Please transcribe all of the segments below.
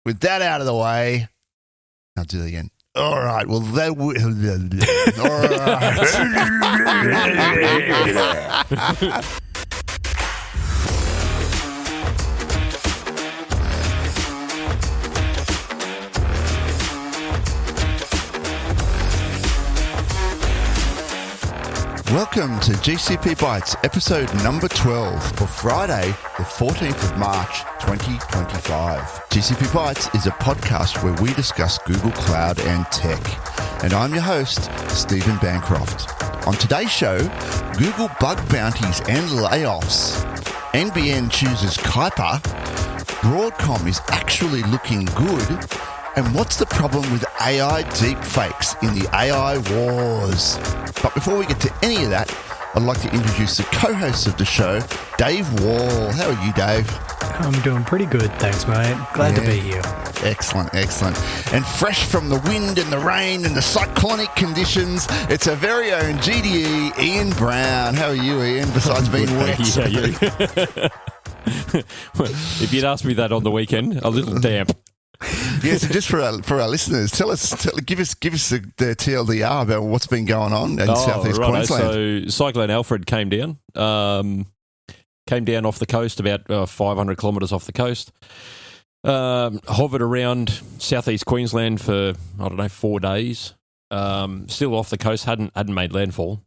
with that out of the way, I'll do it again. All right. Well, that all right. Welcome to GCP Bytes, episode number 12 for Friday, the 14th of March, 2025. GCP Bytes is a podcast where we discuss Google Cloud and tech. And I'm your host, Stephen Bancroft. On today's show, Google bug bounties and layoffs. NBN chooses Kuiper. Broadcom is actually looking good. And what's the problem with AI deepfakes in the AI wars? But before we get to any of that, I'd like to introduce the co-host of the show, Dave Wall. How are you, Dave? I'm doing pretty good, thanks, mate. Glad to be here. Excellent, excellent. And fresh from the wind and the rain and the cyclonic conditions, it's our very own GDE, Ian Brown. How are you, Ian, besides being wet? Yeah, you. If you'd asked me that on the weekend, a little damp. Yeah, so just for our listeners, give us the TLDR about what's been going on in southeast Queensland. So Cyclone Alfred came down off the coast, about 500 kilometres off the coast. Hovered around southeast Queensland for 4 days. Still off the coast, hadn't made landfall.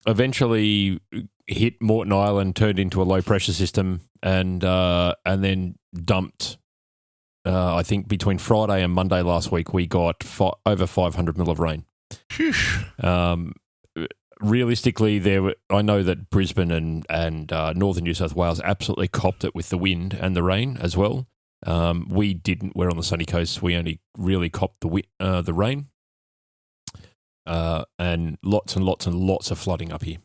Eventually hit Moreton Island, turned into a low pressure system, and then dumped. I think between Friday and Monday last week, we got over 500 mil of rain. Realistically, I know that Brisbane and northern New South Wales absolutely copped it with the wind and the rain as well. We didn't. We're on the sunny coast. We only really copped the rain, and lots of flooding up here.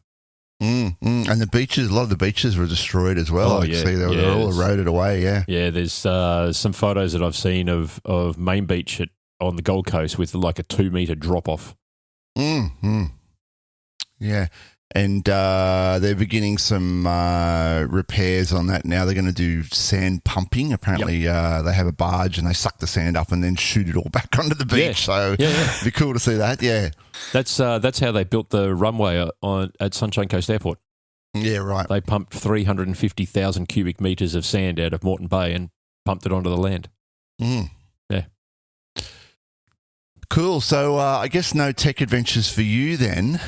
And the beaches, a lot of the beaches were destroyed as well. They're all eroded away. Yeah, there's some photos that I've seen of Main Beach on the Gold Coast with like a 2 metre drop off. Yeah, and they're beginning some repairs on that now. They're going to do sand pumping. Apparently, they have a barge and they suck the sand up and then shoot it all back onto the beach. So it'd be cool to see that. Yeah, that's how they built the runway at Sunshine Coast Airport. Yeah, right. They pumped 350,000 cubic metres of sand out of Moreton Bay and pumped it onto the land. Yeah. Cool. So I guess no tech adventures for you then.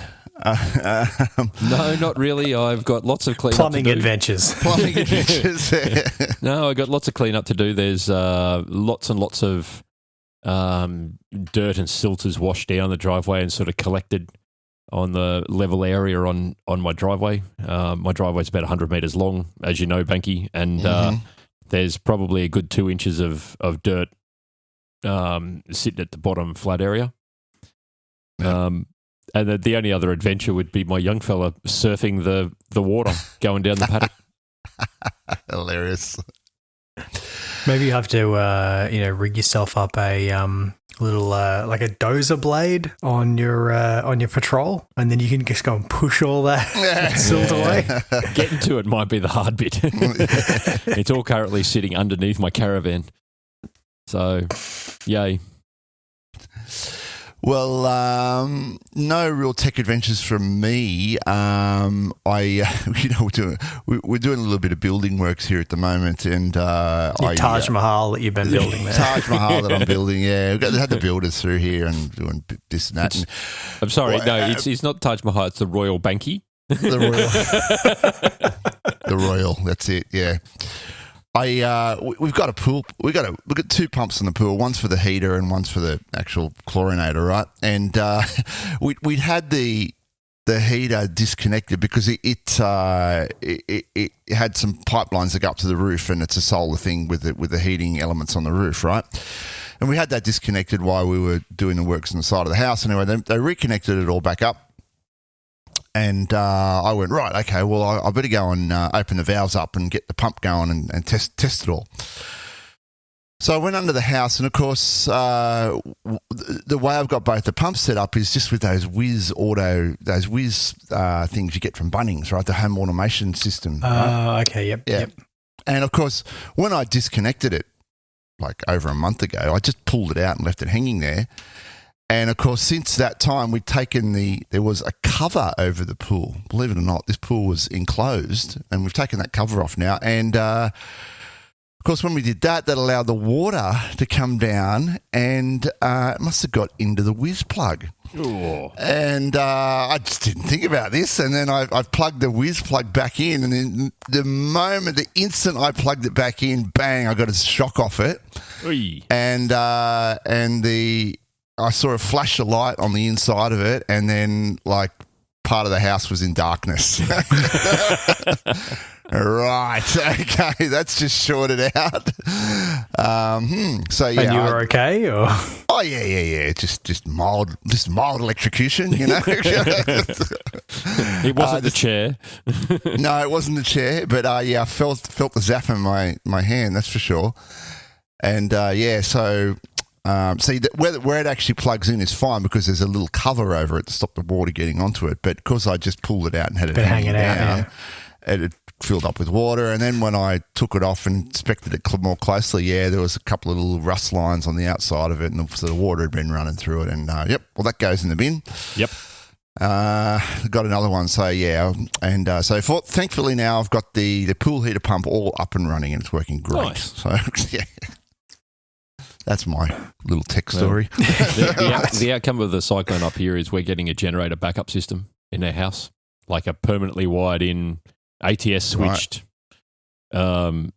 No, not really. I've got lots of cleanup Plumbing to do. adventures. No, I've got lots of cleanup to do. There's lots and lots of dirt and silt has washed down the driveway and sort of collected on the level area on my driveway. My driveway's about 100 metres long, as you know, Banky, and there's probably a good 2 inches of dirt sitting at the bottom flat area. And the only other adventure would be my young fella surfing the water, going down the paddock. Hilarious. Maybe you have to, rig yourself up a little like a dozer blade on your patrol, and then you can just go and push all that silt away. Getting to it might be the hard bit. It's all currently sitting underneath my caravan. So, yay. Well, no real tech adventures from me. We're doing a little bit of building works here at the moment, and Taj Mahal that you've been building there. Taj Mahal that I'm building. Yeah, we've had the builders through here and doing this and that. I'm sorry, it's not Taj Mahal. It's the Royal Banky. The Royal. That's it. Yeah. We've got a pool. We've got 2 pumps in the pool. One's for the heater and one's for the actual chlorinator, right? And we'd had the heater disconnected because it had some pipelines that go up to the roof, and it's a solar thing with the heating elements on the roof, right? And we had that disconnected while we were doing the works on the side of the house. Anyway, they reconnected it all back up. And I went, right, okay, well, I better go and open the valves up and get the pump going and test it all. So I went under the house, and of course, the way I've got both the pumps set up is just with those Whiz things you get from Bunnings, right? The home automation system. Right? Okay, yep. And of course, when I disconnected it, like over a month ago. I just pulled it out and left it hanging there. And of course, since that time, there was a cover over the pool. Believe it or not, this pool was enclosed, and we've taken that cover off now. And of course, when we did that, that allowed the water to come down, and it must have got into the whiz plug. Oh. And I just didn't think about this. And then I plugged the whiz plug back in, and then the instant I plugged it back in, bang! I got a shock off it, Oy. and I saw a flash of light on the inside of it, and then like part of the house was in darkness. Right. Okay. That's just sorted out. So yeah. And you were okay, or? Oh yeah. Just mild electrocution, you know. It wasn't the chair. No, it wasn't the chair, but I felt the zap in my hand. That's for sure. And so. See, where it actually plugs in is fine because there's a little cover over it to stop the water getting onto it. But because I just pulled it out and had it hanging down, it filled up with water. And then when I took it off and inspected it more closely, there was a couple of little rust lines on the outside of it, and so the water had been running through it. And well, that goes in the bin. Yep. Got another one. So and thankfully now I've got the pool heater pump all up and running, and it's working great. Nice. So yeah. That's my little tech story. The outcome of the cyclone up here is we're getting a generator backup system in our house, like a permanently wired in ATS switched 9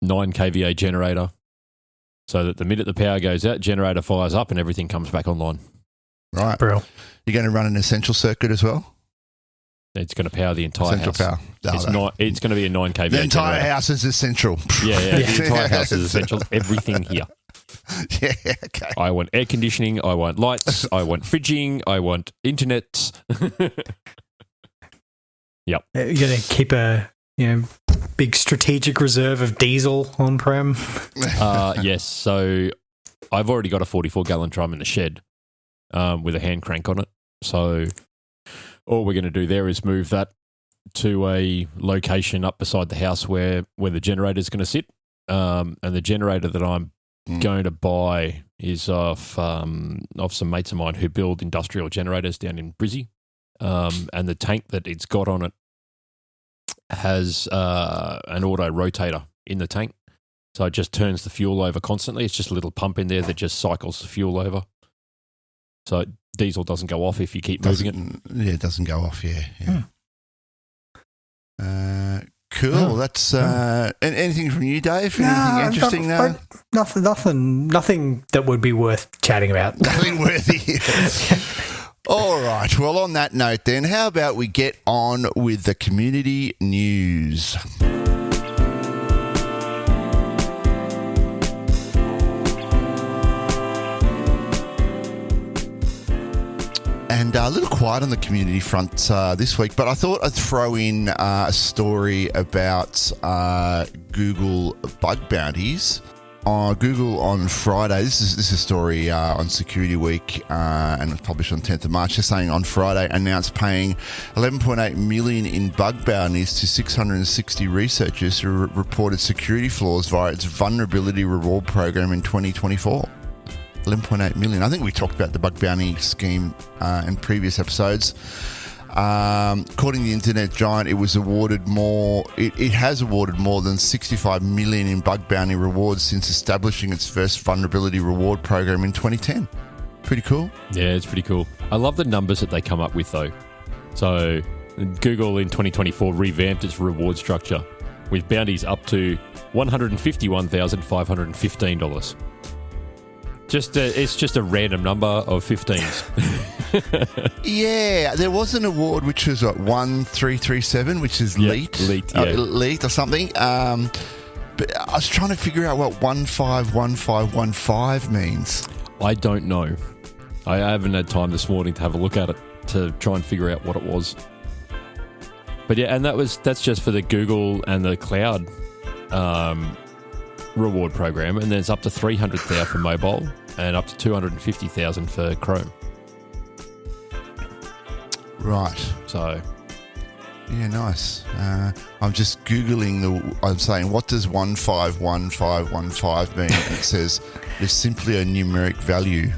kVA generator, so that the minute the power goes out, generator fires up and everything comes back online. Right. Bro. You're going to run an essential circuit as well? It's going to power the entire essential house. Power. It's going to be a 9 kVA The entire generator. house is essential. Yeah. The entire house is essential. Everything here. Yeah, okay. I want air conditioning. I want lights. I want fridging. I want internet. Yep. You're going to keep a big strategic reserve of diesel on-prem? Yes. So I've already got a 44-gallon drum in the shed with a hand crank on it. So all we're going to do there is move that to a location up beside the house where the generator is going to sit. And the generator that I'm going to buy is off some mates of mine who build industrial generators down in Brizzy. And the tank that it's got on it has an auto rotator in the tank. So it just turns the fuel over constantly. It's just a little pump in there that just cycles the fuel over. So diesel doesn't go off if you keep moving it. Yeah, it doesn't go off, yeah. Cool. That's anything from you, Dave? Anything interesting now? Nothing that would be worth chatting about. Nothing worthy. All right. Well, on that note then, how about we get on with the community news? And a little quiet on the community front this week, but I thought I'd throw in a story about Google bug bounties. Google on Friday, this is a story on Security Week and it was published on 10th of March. They're saying on Friday announced paying $11.8 million in bug bounties to 660 researchers who reported security flaws via its vulnerability reward program in 2024. 11.8 million. I think we talked about the bug bounty scheme in previous episodes. According to the internet giant, it was awarded more. It has awarded more than 65 million in bug bounty rewards since establishing its first vulnerability reward program in 2010. Pretty cool. Yeah, it's pretty cool. I love the numbers that they come up with, though. So Google in 2024 revamped its reward structure with bounties up to $151,515. It's just a random number of 15s. Yeah, there was an award which was 1337, which is LEET. LEET, yeah. LEET or something. But I was trying to figure out what 151515 means. I don't know. I haven't had time this morning to have a look at it to try and figure out what it was. But yeah, and that's just for the Google and the cloud reward program, and then it's up to 300,000 for mobile and up to 250,000 for Chrome. Right. So Yeah, nice. I'm just Googling I'm saying, what does 151515 mean? And it says it's simply a numeric value.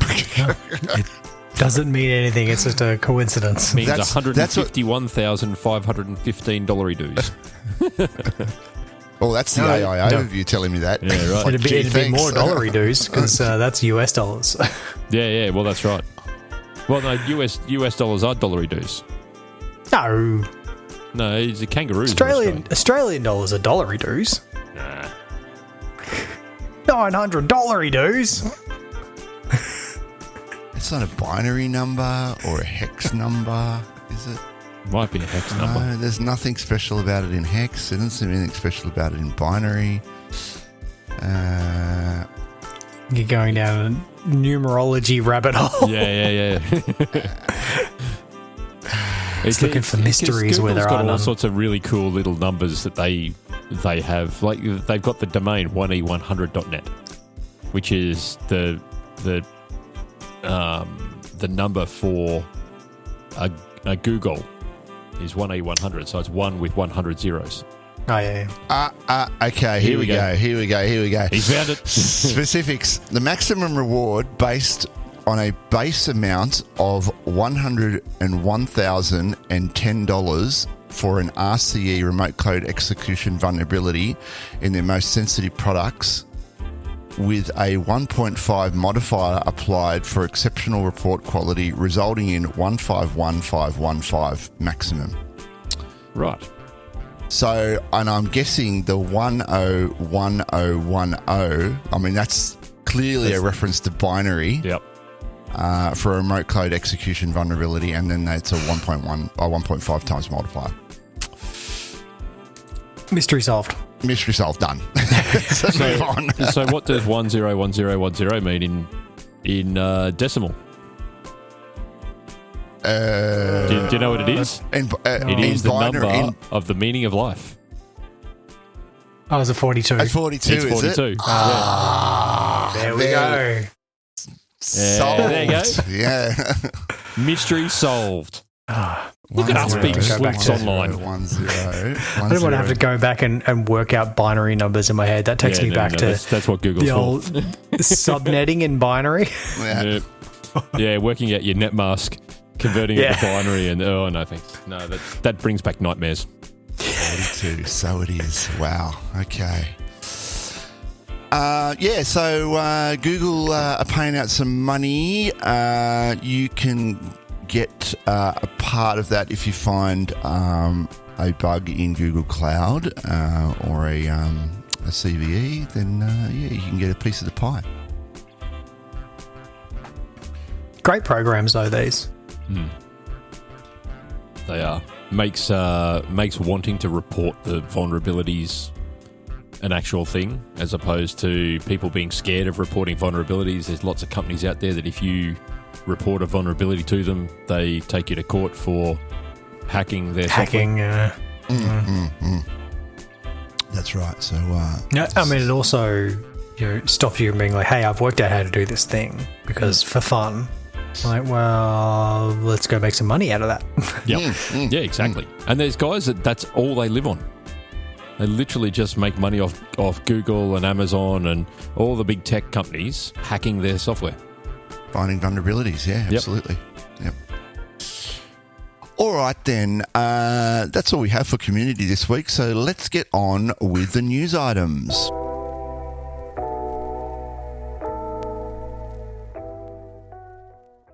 It doesn't mean anything. It's just a coincidence. Means $151,515 dues. Oh, that's the AI overview telling me that. Yeah, right. It'd be more dollary dues because that's US dollars. Yeah. Well, that's right. Well, no, US dollars are dollary dues. No, it's a kangaroos. Australian dollars are dollary dues. Nah. $900 dues. It's not a binary number or a hex number, is it? Might be a hex number. No, there's nothing special about it in hex. There doesn't seem anything special about it in binary. You're going down a numerology rabbit hole. Yeah. It's looking for mysteries where there are got none. all sorts of really cool little numbers that they have. Like they've got the domain 1e100.net, which is the number for a Google is 1e100, so it's 1 with 100 zeros. Oh, yeah. Okay, here we go. He found it. Specifics. The maximum reward based on a base amount of $101,010 for an RCE remote code execution vulnerability in their most sensitive products, with a 1.5 modifier applied for exceptional report quality, resulting in 151515 maximum. Right. So, and I'm guessing the 101010, I mean, that's clearly a reference to binary. Yep. For a remote code execution vulnerability, and then that's a 1.1 or 1.5 times multiplier. Mystery solved. Mystery solved, done. So move on. So what does 101010 mean in decimal? Do you know what it is? It is the number of the meaning of life. Oh, it's a 42. It's 42, It's 42. is it? There we go. Solved. There you go. Yeah. Mystery solved. Look at us being sleuths online. I don't want to have to go back and work out binary numbers in my head. That takes me back to that's what Google's the for. old subnetting in binary. Yeah, working out your netmask, converting it to binary, and oh no, thanks. No, that brings back nightmares. 42. So it is. Wow. Okay. So Google are paying out some money. You can get a part of that if you find a bug in Google Cloud or a CVE, then you can get a piece of the pie. Great programs though, these. They are. Makes wanting to report the vulnerabilities an actual thing, as opposed to people being scared of reporting vulnerabilities. There's lots of companies out there that if you report a vulnerability to them, they take you to court for hacking their software. That's right. So, I mean, it also stops you from being like, "Hey, I've worked out how to do this thing because for fun." Like, well, let's go make some money out of that. Yep. Yeah, exactly. And there's guys that's all they live on. They literally just make money off Google and Amazon and all the big tech companies hacking their software. Finding vulnerabilities, yeah, absolutely. Yep. All right, then. That's all we have for community this week. So let's get on with the news items.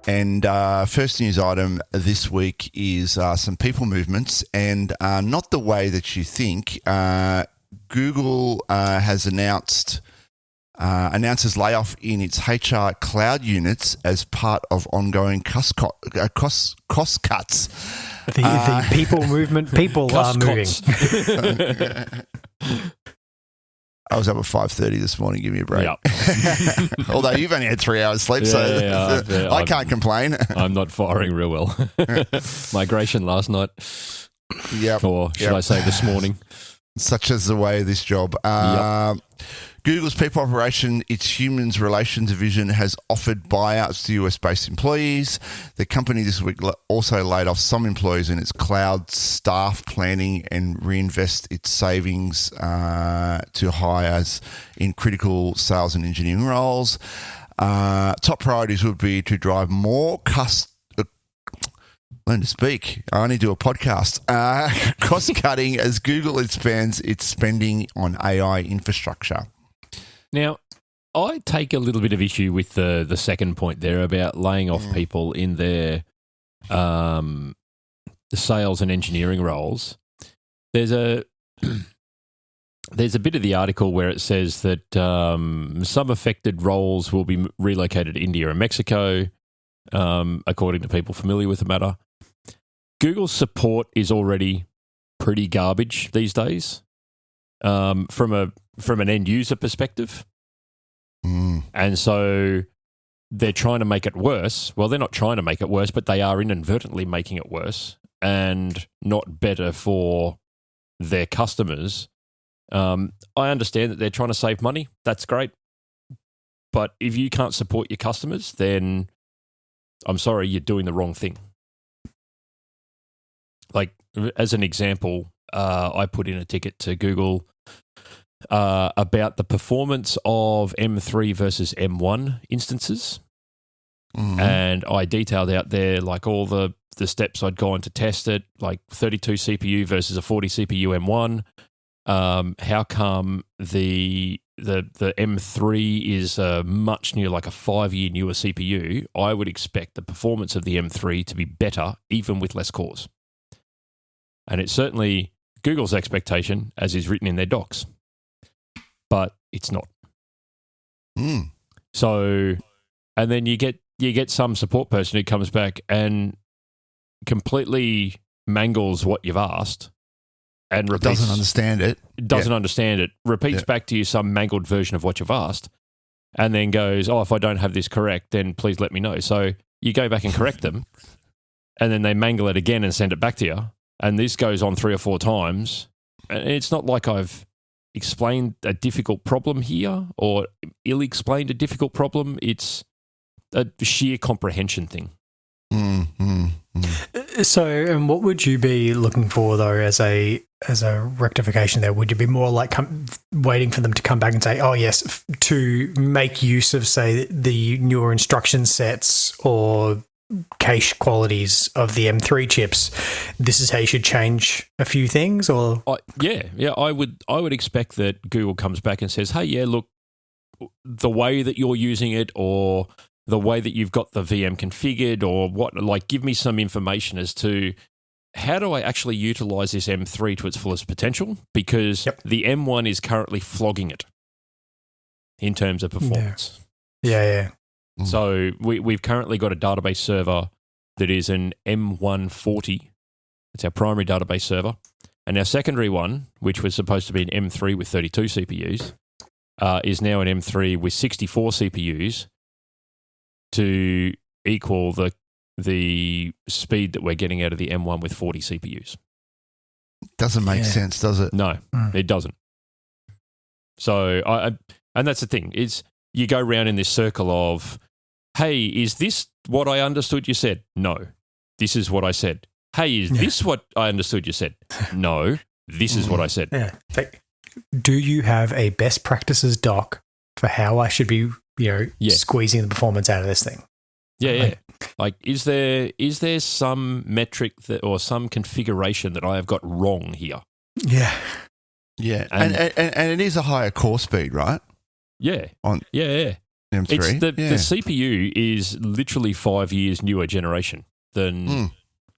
And first news item this week is some people movements, and not the way that you think. Google has announces layoff in its HR cloud units as part of ongoing cost cuts. The people movement, people are moving. I was up at 5:30 this morning. Give me a break. Yep. Although you've only had 3 hours sleep, I can't complain. I'm not firing real well. Migration last night. Yep. Or should I say this morning? such as the way of this job. Google's people operation, its humans relations division, has offered buyouts to US-based employees. The company this week also laid off some employees in its cloud staff planning and reinvest its savings to hires in critical sales and engineering roles. Top priorities would be to drive more learn to speak. I only do a podcast. Cost-cutting as Google expands its spending on AI infrastructure. Now, I take a little bit of issue with the second point there about laying off people in their the sales and engineering roles. There's a bit of the article where it says that some affected roles will be relocated to India and Mexico, according to people familiar with the matter. Google's support is already pretty garbage these days from an end user perspective. And so they're trying to make it worse. Well, they're not trying to make it worse, but they are inadvertently making it worse and not better for their customers. I understand that they're trying to save money. That's great. But if you can't support your customers, then I'm sorry, you're doing the wrong thing. Like, as an example, I put in a ticket to Google about the performance of M3 versus M1 instances. And I detailed out there like all the steps I'd gone to test it, like 32 CPU versus a 40 CPU M1. How come the M3 is much newer, like a 5-year newer CPU? I would expect the performance of the M3 to be better, even with less cores. And it's certainly Google's expectation, as is written in their docs. But it's not. So, and then you get some support person who comes back and completely mangles what you've asked and repeats, doesn't understand it. Repeats back to you some mangled version of what you've asked, and then goes, "Oh, if I don't have this correct, then please let me know." So you go back and correct them, and then they mangle it again and send it back to you. And this goes on 3 or 4 times. And it's not like I've explained a difficult problem here or ill-explained a difficult problem. It's a sheer comprehension thing. So, and what would you be looking for though as a rectification there? Would you be more like waiting for them to come back and say, "Oh yes," to make use of say the newer instruction sets or cache qualities of the M3 chips? This is how you should change a few things, or I would expect that Google comes back and says, "Hey, yeah, look, the way that you're using it, or the way that you've got the VM configured, or what, like, give me some information as to how do I actually utilize this M3 to its fullest potential, because the M1 is currently flogging it in terms of performance." Yeah. So we've currently got a database server that is an M140. It's our primary database server. And our secondary one, which was supposed to be an M3 with 32 CPUs, is now an M3 with 64 CPUs to equal the speed that we're getting out of the M1 with 40 CPUs. Doesn't make sense, does it? No, it doesn't. So, and that's the thing, is you go around in this circle of, hey, is this what I understood you said? No, this is what I said. Hey, is this what I understood you said? No, this is what I said. Yeah. Do you have a best practices doc for how I should be, squeezing the performance out of this thing? Yeah. Like, is there some metric or some configuration that I have got wrong here? Yeah. And it is a higher core speed, right? Yeah. M3. It's the CPU is literally 5 years newer generation than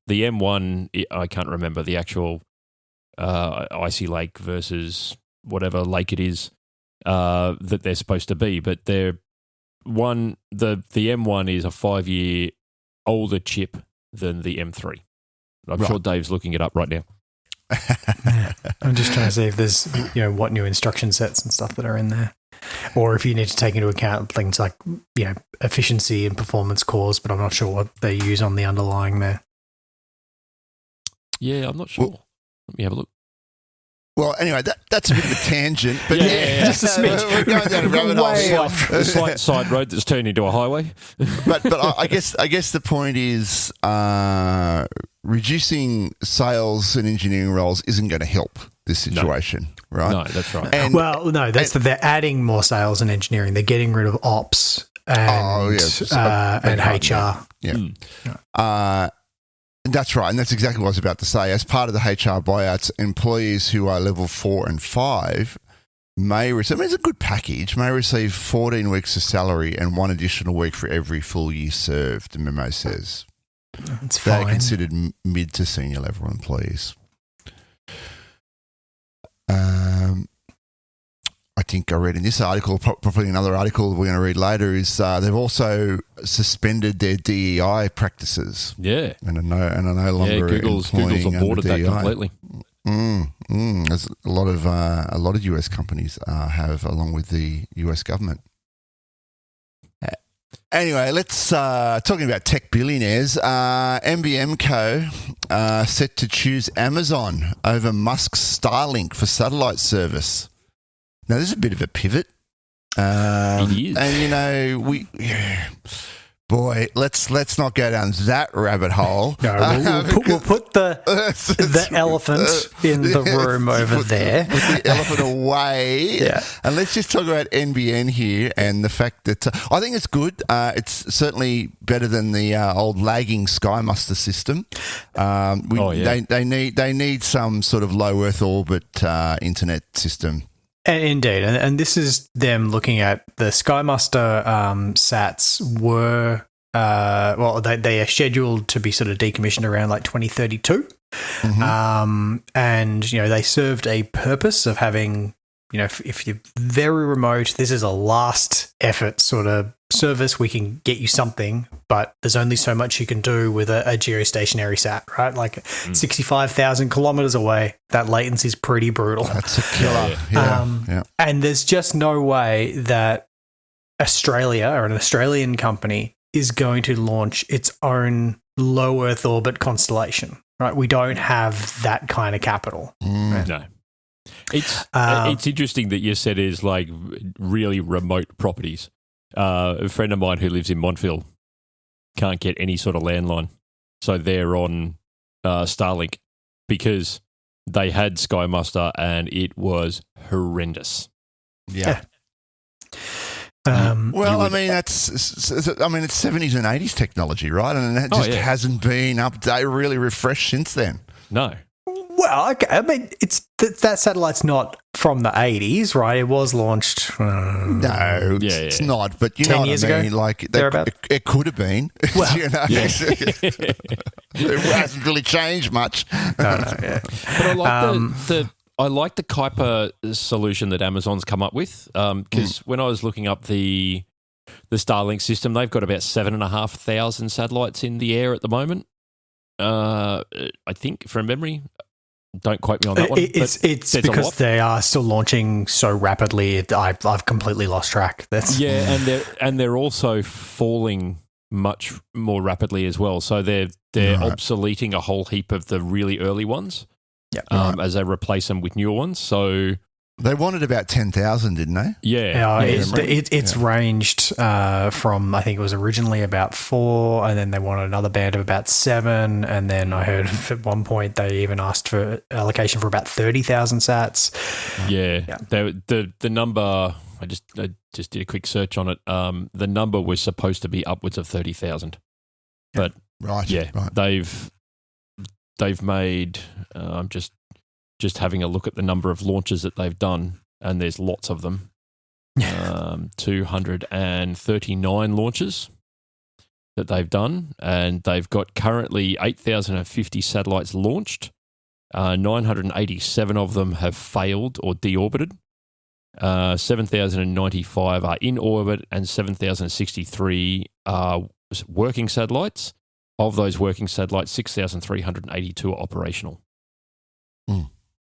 the M1. I can't remember the actual Icy Lake versus whatever lake it is that they're supposed to be, but the M1 is a 5-year older chip than the M3. I'm sure Dave's looking it up right now. I'm just trying to see if there's what new instruction sets and stuff that are in there, or if you need to take into account things like efficiency and performance cores, but I'm not sure what they use on the underlying there. Yeah, I'm not sure. Let me have a look. Well, anyway, that's a bit of a tangent, but Yeah. Just a smidge. we're going down a rabbit hole. Way off. A slight side road that's turned into a highway. But I guess the point is reducing sales and engineering roles isn't going to help this situation, right? No, that's right. And They're adding more sales and engineering. They're getting rid of ops and HR. Yeah. That's right, and that's exactly what I was about to say. As part of the HR buyouts, employees who are level 4 and 5 may receive, it's a good package, may receive 14 weeks of salary and 1 additional week for every full year served, the memo says. It's They're fine. considered mid to senior level employees. I think I read in this article, probably another article we're going to read later, is they've also suspended their DEI practices. Yeah. And are no longer Google's employing aborted that DEI. completely. As a lot of US companies have, along with the US government. Anyway, let's talking about tech billionaires. NBN Co set to choose Amazon over Musk's Starlink for satellite service. Now, this is a bit of a pivot. It is. And boy, let's not go down that rabbit hole. No, we'll put the elephant in the room over there. Put the elephant away. Yeah. And let's just talk about NBN here and the fact that I think it's good. It's certainly better than the old lagging SkyMuster system. They need some sort of low Earth orbit internet system. Indeed, and this is them looking at the SkyMuster sats were they are scheduled to be sort of decommissioned around like 2032, and they served a purpose of having if you're very remote, this is a last effort sort of service. We can get you something, but there's only so much you can do with a geostationary sat, right? Like 65,000 kilometers away, that latency is pretty brutal. That's a killer. Yeah. And there's just no way that Australia or an Australian company is going to launch its own low Earth orbit constellation, right? We don't have that kind of capital. Right? No. It's interesting that you said is like really remote properties. A friend of mine who lives in Montville can't get any sort of landline, so they're on Starlink because they had SkyMuster and it was horrendous. Yeah. It's 70s and 80s technology, right? And that just hasn't been really refreshed since then. No. Well, okay. I mean, it's that satellite's not from the 80s, right? It was launched. It's not. But you 10 know what years I mean? ago? Like it could have been. Well, It hasn't really changed much. Yeah. But I like the Kuiper solution that Amazon's come up with because when I was looking up the Starlink system, they've got about 7,500 satellites in the air at the moment. I think from memory. Don't quote me on that one. It's because they are still launching so rapidly. I've completely lost track. And they're also falling much more rapidly as well. So they're obsoleting a whole heap of the really early ones. As they replace them with newer ones. So they wanted about 10,000, didn't they? It's ranged from, I think it was originally about 4, and then they wanted another band of about 7, and then I heard at one point they even asked for allocation for about 30,000 sats. The number, I just did a quick search on it. The number was supposed to be upwards of 30,000, but they've made. I'm just having a look at the number of launches that they've done, and there's lots of them. 239 launches that they've done, and they've got currently 8,050 satellites launched. 987 of them have failed or deorbited. 7,095 are in orbit, and 7,063 are working satellites. Of those working satellites, 6,382 are operational.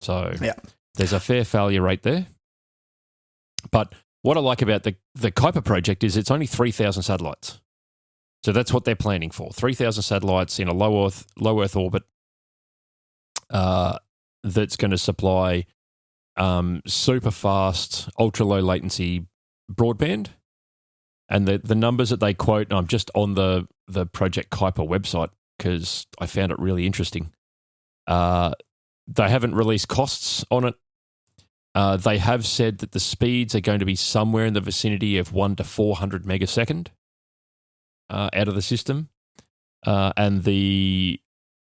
So there's a fair failure rate there. But what I like about the Kuiper project is it's only 3,000 satellites. So that's what they're planning for. 3,000 satellites in a low Earth orbit that's going to supply super fast, ultra low latency broadband. And the numbers that they quote, and I'm just on the Project Kuiper website because I found it really interesting. They haven't released costs on it. They have said that the speeds are going to be somewhere in the vicinity of 1 to 400 megasecond out of the system. And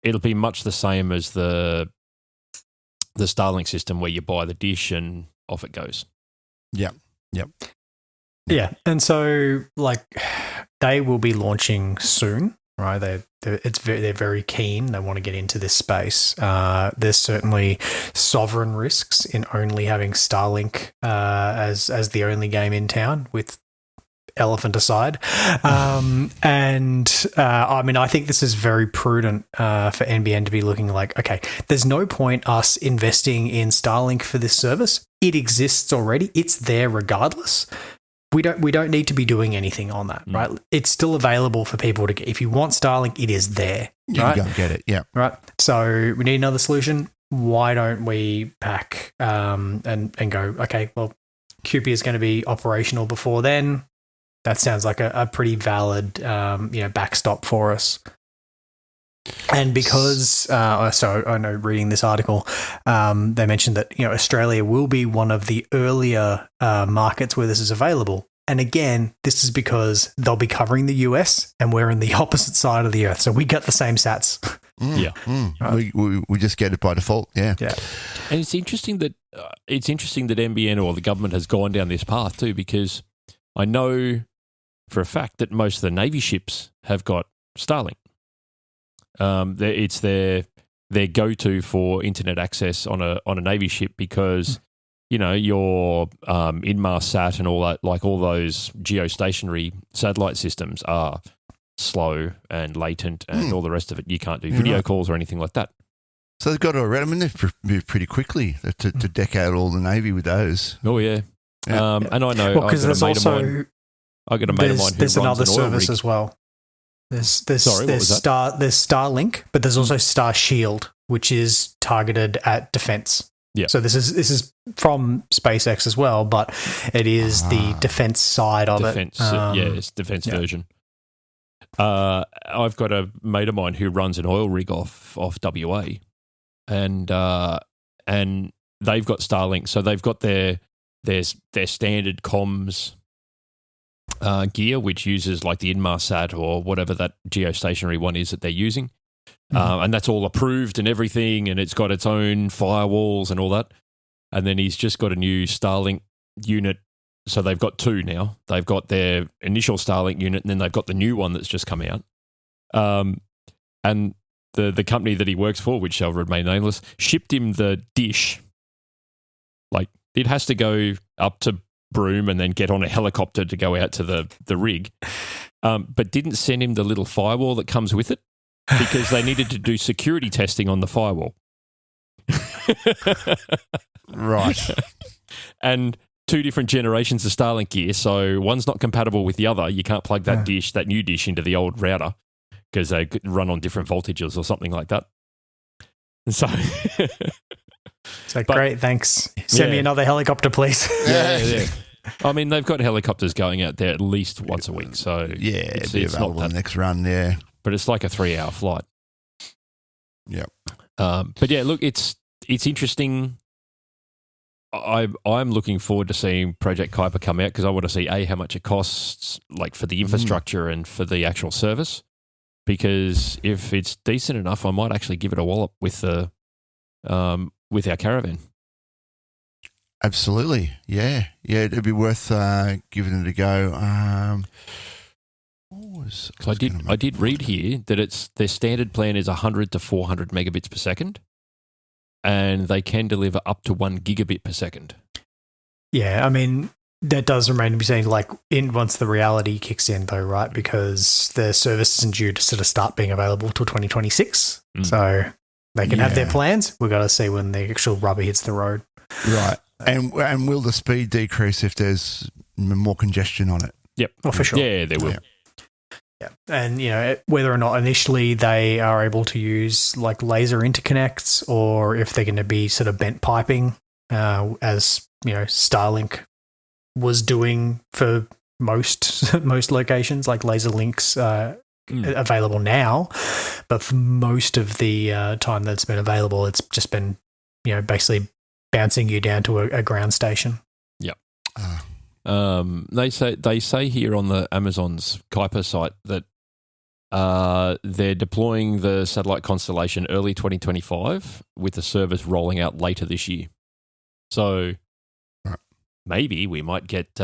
it'll be much the same as the Starlink system where you buy the dish and off it goes. Yep. Yeah, and so they will be launching soon, right? They're very keen. They want to get into this space. There's certainly sovereign risks in only having Starlink as the only game in town, with elephant aside. I think this is very prudent for NBN to be looking like, okay, there's no point us investing in Starlink for this service. It exists already. It's there regardless. We don't need to be doing anything on that, right? It's still available for people to get. If you want Starlink, it is there. You right? can go and get it, yeah. Right. So we need another solution. Why don't we pack and go, okay, well, Kuiper is going to be operational before then. That sounds like a pretty valid backstop for us. And because, so I know reading this article, they mentioned that Australia will be one of the earlier markets where this is available. And again, this is because they'll be covering the US and we're in the opposite side of the earth, so we get the same sats. Right. We just get it by default. Yeah. And it's interesting that NBN or the government has gone down this path too, because I know for a fact that most of the Navy ships have got Starlink. It's their go-to for internet access on a Navy ship because your Inmarsat and all that, like all those geostationary satellite systems are slow and latent and all the rest of it. You can't do video calls or anything like that. So they've got to, they've moved pretty quickly to deck out all the Navy with those. Oh yeah. And I know because there's also I got a mate of mine who there's runs another an oil service rig. as well. There's Starlink, but there's also Star Shield, which is targeted at defense. Yeah. So this is from SpaceX as well, but it is the defense side of it. It's defense version. I've got a mate of mine who runs an oil rig off WA, and they've got Starlink, so they've got their standard comms gear, which uses like the Inmarsat or whatever that geostationary one is that they're using. And that's all approved and everything, and it's got its own firewalls and all that. And then he's just got a new Starlink unit. So they've got two now. They've got their initial Starlink unit, and then they've got the new one that's just come out. And the company that he works for, which shall remain nameless, shipped him the dish. Like, it has to go up to Broome and then get on a helicopter to go out to the rig, but didn't send him the little firewall that comes with it because they needed to do security testing on the firewall. Right. And two different generations of Starlink gear, so one's not compatible with the other. You can't plug that new dish into the old router because they run on different voltages or something like that. So great, thanks. Send me another helicopter, please. Yeah. I mean, they've got helicopters going out there at least once a week, so it'll be available the next run. Yeah, but it's like a 3-hour flight. Yeah. But yeah, look, it's interesting. I'm looking forward to seeing Project Kuiper come out because I want to see how much it costs, like for the infrastructure and for the actual service. Because if it's decent enough, I might actually give it a wallop with our caravan. Absolutely, yeah, it'd be worth giving it a go. I did read here that their standard plan is 100 to 400 megabits per second, and they can deliver up to 1 gigabit per second. Yeah, I mean, that does remain to be seen, like, once the reality kicks in, though, right? Because the service isn't due to sort of start being available till 2026. So they can have their plans. We've got to see when the actual rubber hits the road. Right. And will the speed decrease if there's more congestion on it? Yep. Oh, for sure. Yeah, there will. Yeah. And, whether or not initially they are able to use like laser interconnects or if they're going to be sort of bent piping as Starlink was doing for most locations, like laser links available now, but for most of the time that it's been available, it's just been basically bouncing you down to a ground station. Yep. They say here on the Amazon's Kuiper site that they're deploying the satellite constellation early 2025 with the service rolling out later this year. So maybe we might get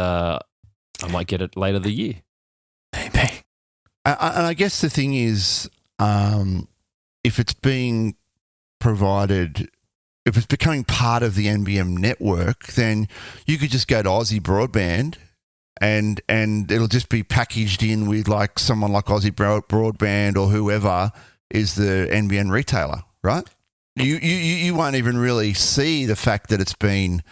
I might get it later the year. Maybe. And I guess the thing is, if it's being provided, if it's becoming part of the NBN network, then you could just go to Aussie Broadband and it'll just be packaged in with like someone like Aussie Broadband or whoever is the NBN retailer, right? You won't even really see the fact that it's been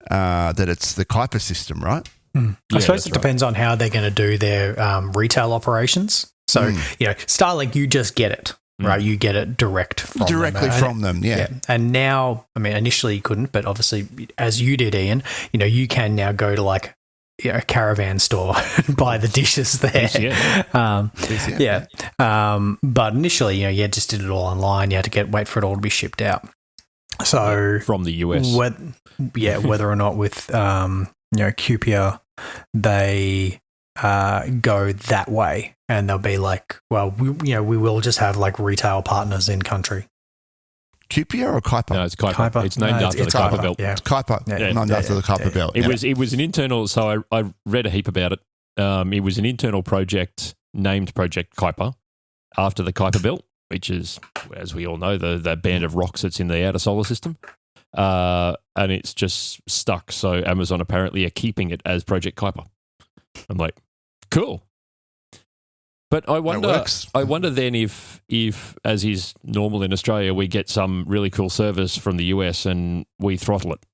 that it's the Kuiper system, right? I suppose it depends on how they're going to do their retail operations. So, Starlink, you just get it, right? You get it directly from them. Yeah. And now, I mean, initially you couldn't, but obviously, as you did, Ian, you can now go to like a caravan store and buy the dishes there. But initially, you just did it all online. You had to wait for it all to be shipped out. So from the US, whether or not with Kuiper, they go that way, and they'll be like, well, we will just have like retail partners in country. Kuiper or Kuiper? No, it's Kuiper. It's named after the Kuiper belt. Yeah. It's Kuiper, named after the Kuiper belt. It was an internal. So I read a heap about it. It was an internal project named Project Kuiper after the Kuiper belt, which is, as we all know, the band of rocks that's in the outer solar system. And it's just stuck. So Amazon apparently are keeping it as Project Kuiper. I'm like, cool. But I wonder then if, as is normal in Australia, we get some really cool service from the US and we throttle it.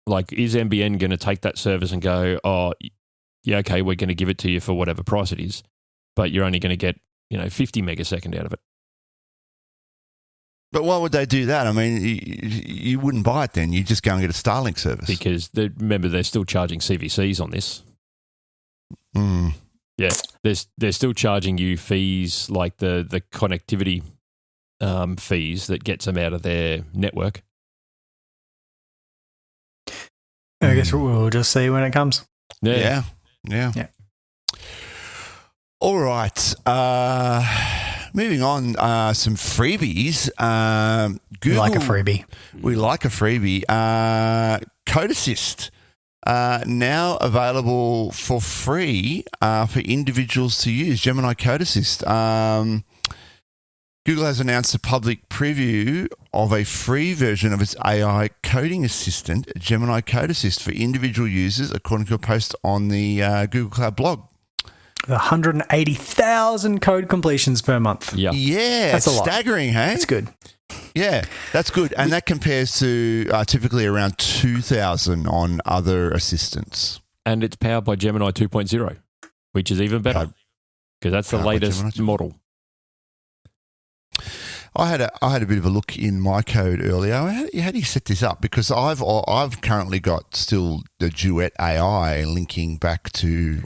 Like, is NBN going to take that service and go, oh, yeah, okay, we're going to give it to you for whatever price it is, but you're only going to get 50 megasecond out of it. But why would they do that? I mean, you wouldn't buy it then. You just go and get a Starlink service. Because, remember, they're still charging CVCs on this. Yeah, they're still charging you fees like the connectivity fees that gets them out of their network. I guess we'll just see when it comes. Yeah. All right. Moving on, some freebies. Google, we like a freebie. We like a freebie. Code Assist. Now available for free for individuals to use. Gemini Code Assist. Google has announced a public preview of a free version of its AI coding assistant, Gemini Code Assist, for individual users, according to a post on the Google Cloud blog. 180,000 code completions per month. Yeah, that's a lot. Staggering, hey? That's good. Yeah, that's good. And that compares to typically around 2,000 on other assistants. And it's powered by Gemini 2.0, which is even better because that's the latest model. I had a bit of a look in my code earlier. How do you set this up? Because I've currently got still the Duet AI linking back to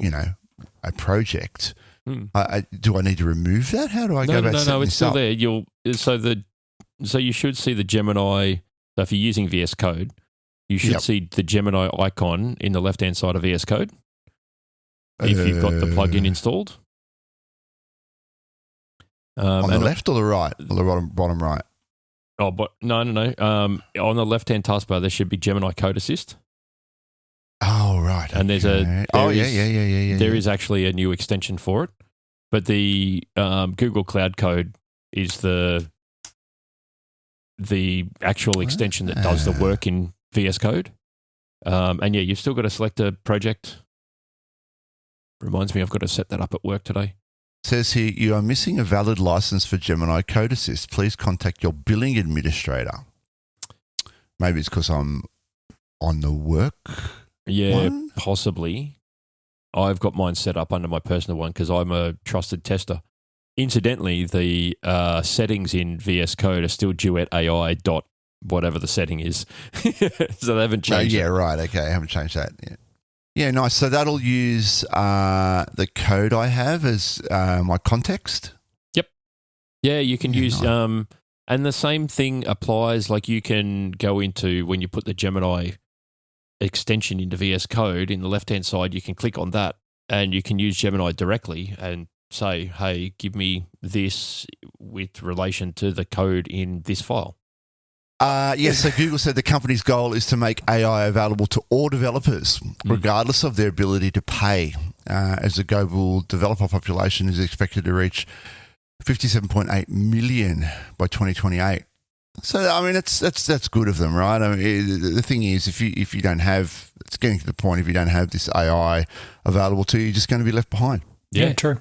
a project. Do I need to remove that? How do I go about setting this up? No, it's still there. So you should see the Gemini. So if you're using VS Code, you should see the Gemini icon in the left-hand side of VS Code if you've got the plugin installed. On the left or the right? Or the bottom right? Oh, but no. On the left-hand taskbar, there should be Gemini Code Assist. Oh, right. And there's there is actually a new extension for it, but the Google Cloud Code is the actual extension that does the work in VS Code. And you've still got to select a project. Reminds me, I've got to set that up at work today. It says here, you are missing a valid license for Gemini Code Assist. Please contact your billing administrator. Maybe it's because I'm on the work. Yeah, possibly. I've got mine set up under my personal one because I'm a trusted tester. Incidentally, the settings in VS Code are still duetai.ai. whatever the setting is. So they haven't Oh, changed yeah, it. right. Okay, I haven't changed that. Yeah, nice. So that'll use the code I have as my context. Yeah, you can use, nice. and the same thing applies. Like you can go into, when you put the Gemini extension into VS Code, in the left-hand side, you can click on that and you can use Gemini directly and say, hey, give me this with relation to the code in this file. Yes, so Google said the company's goal is to make AI available to all developers, regardless of their ability to pay, as the global developer population is expected to reach 57.8 million by 2028. So, I mean, that's good of them, right? I mean, the thing is, if you don't have, it's getting to the point, if you don't have this AI available to you, you're just going to be left behind. Yeah, true.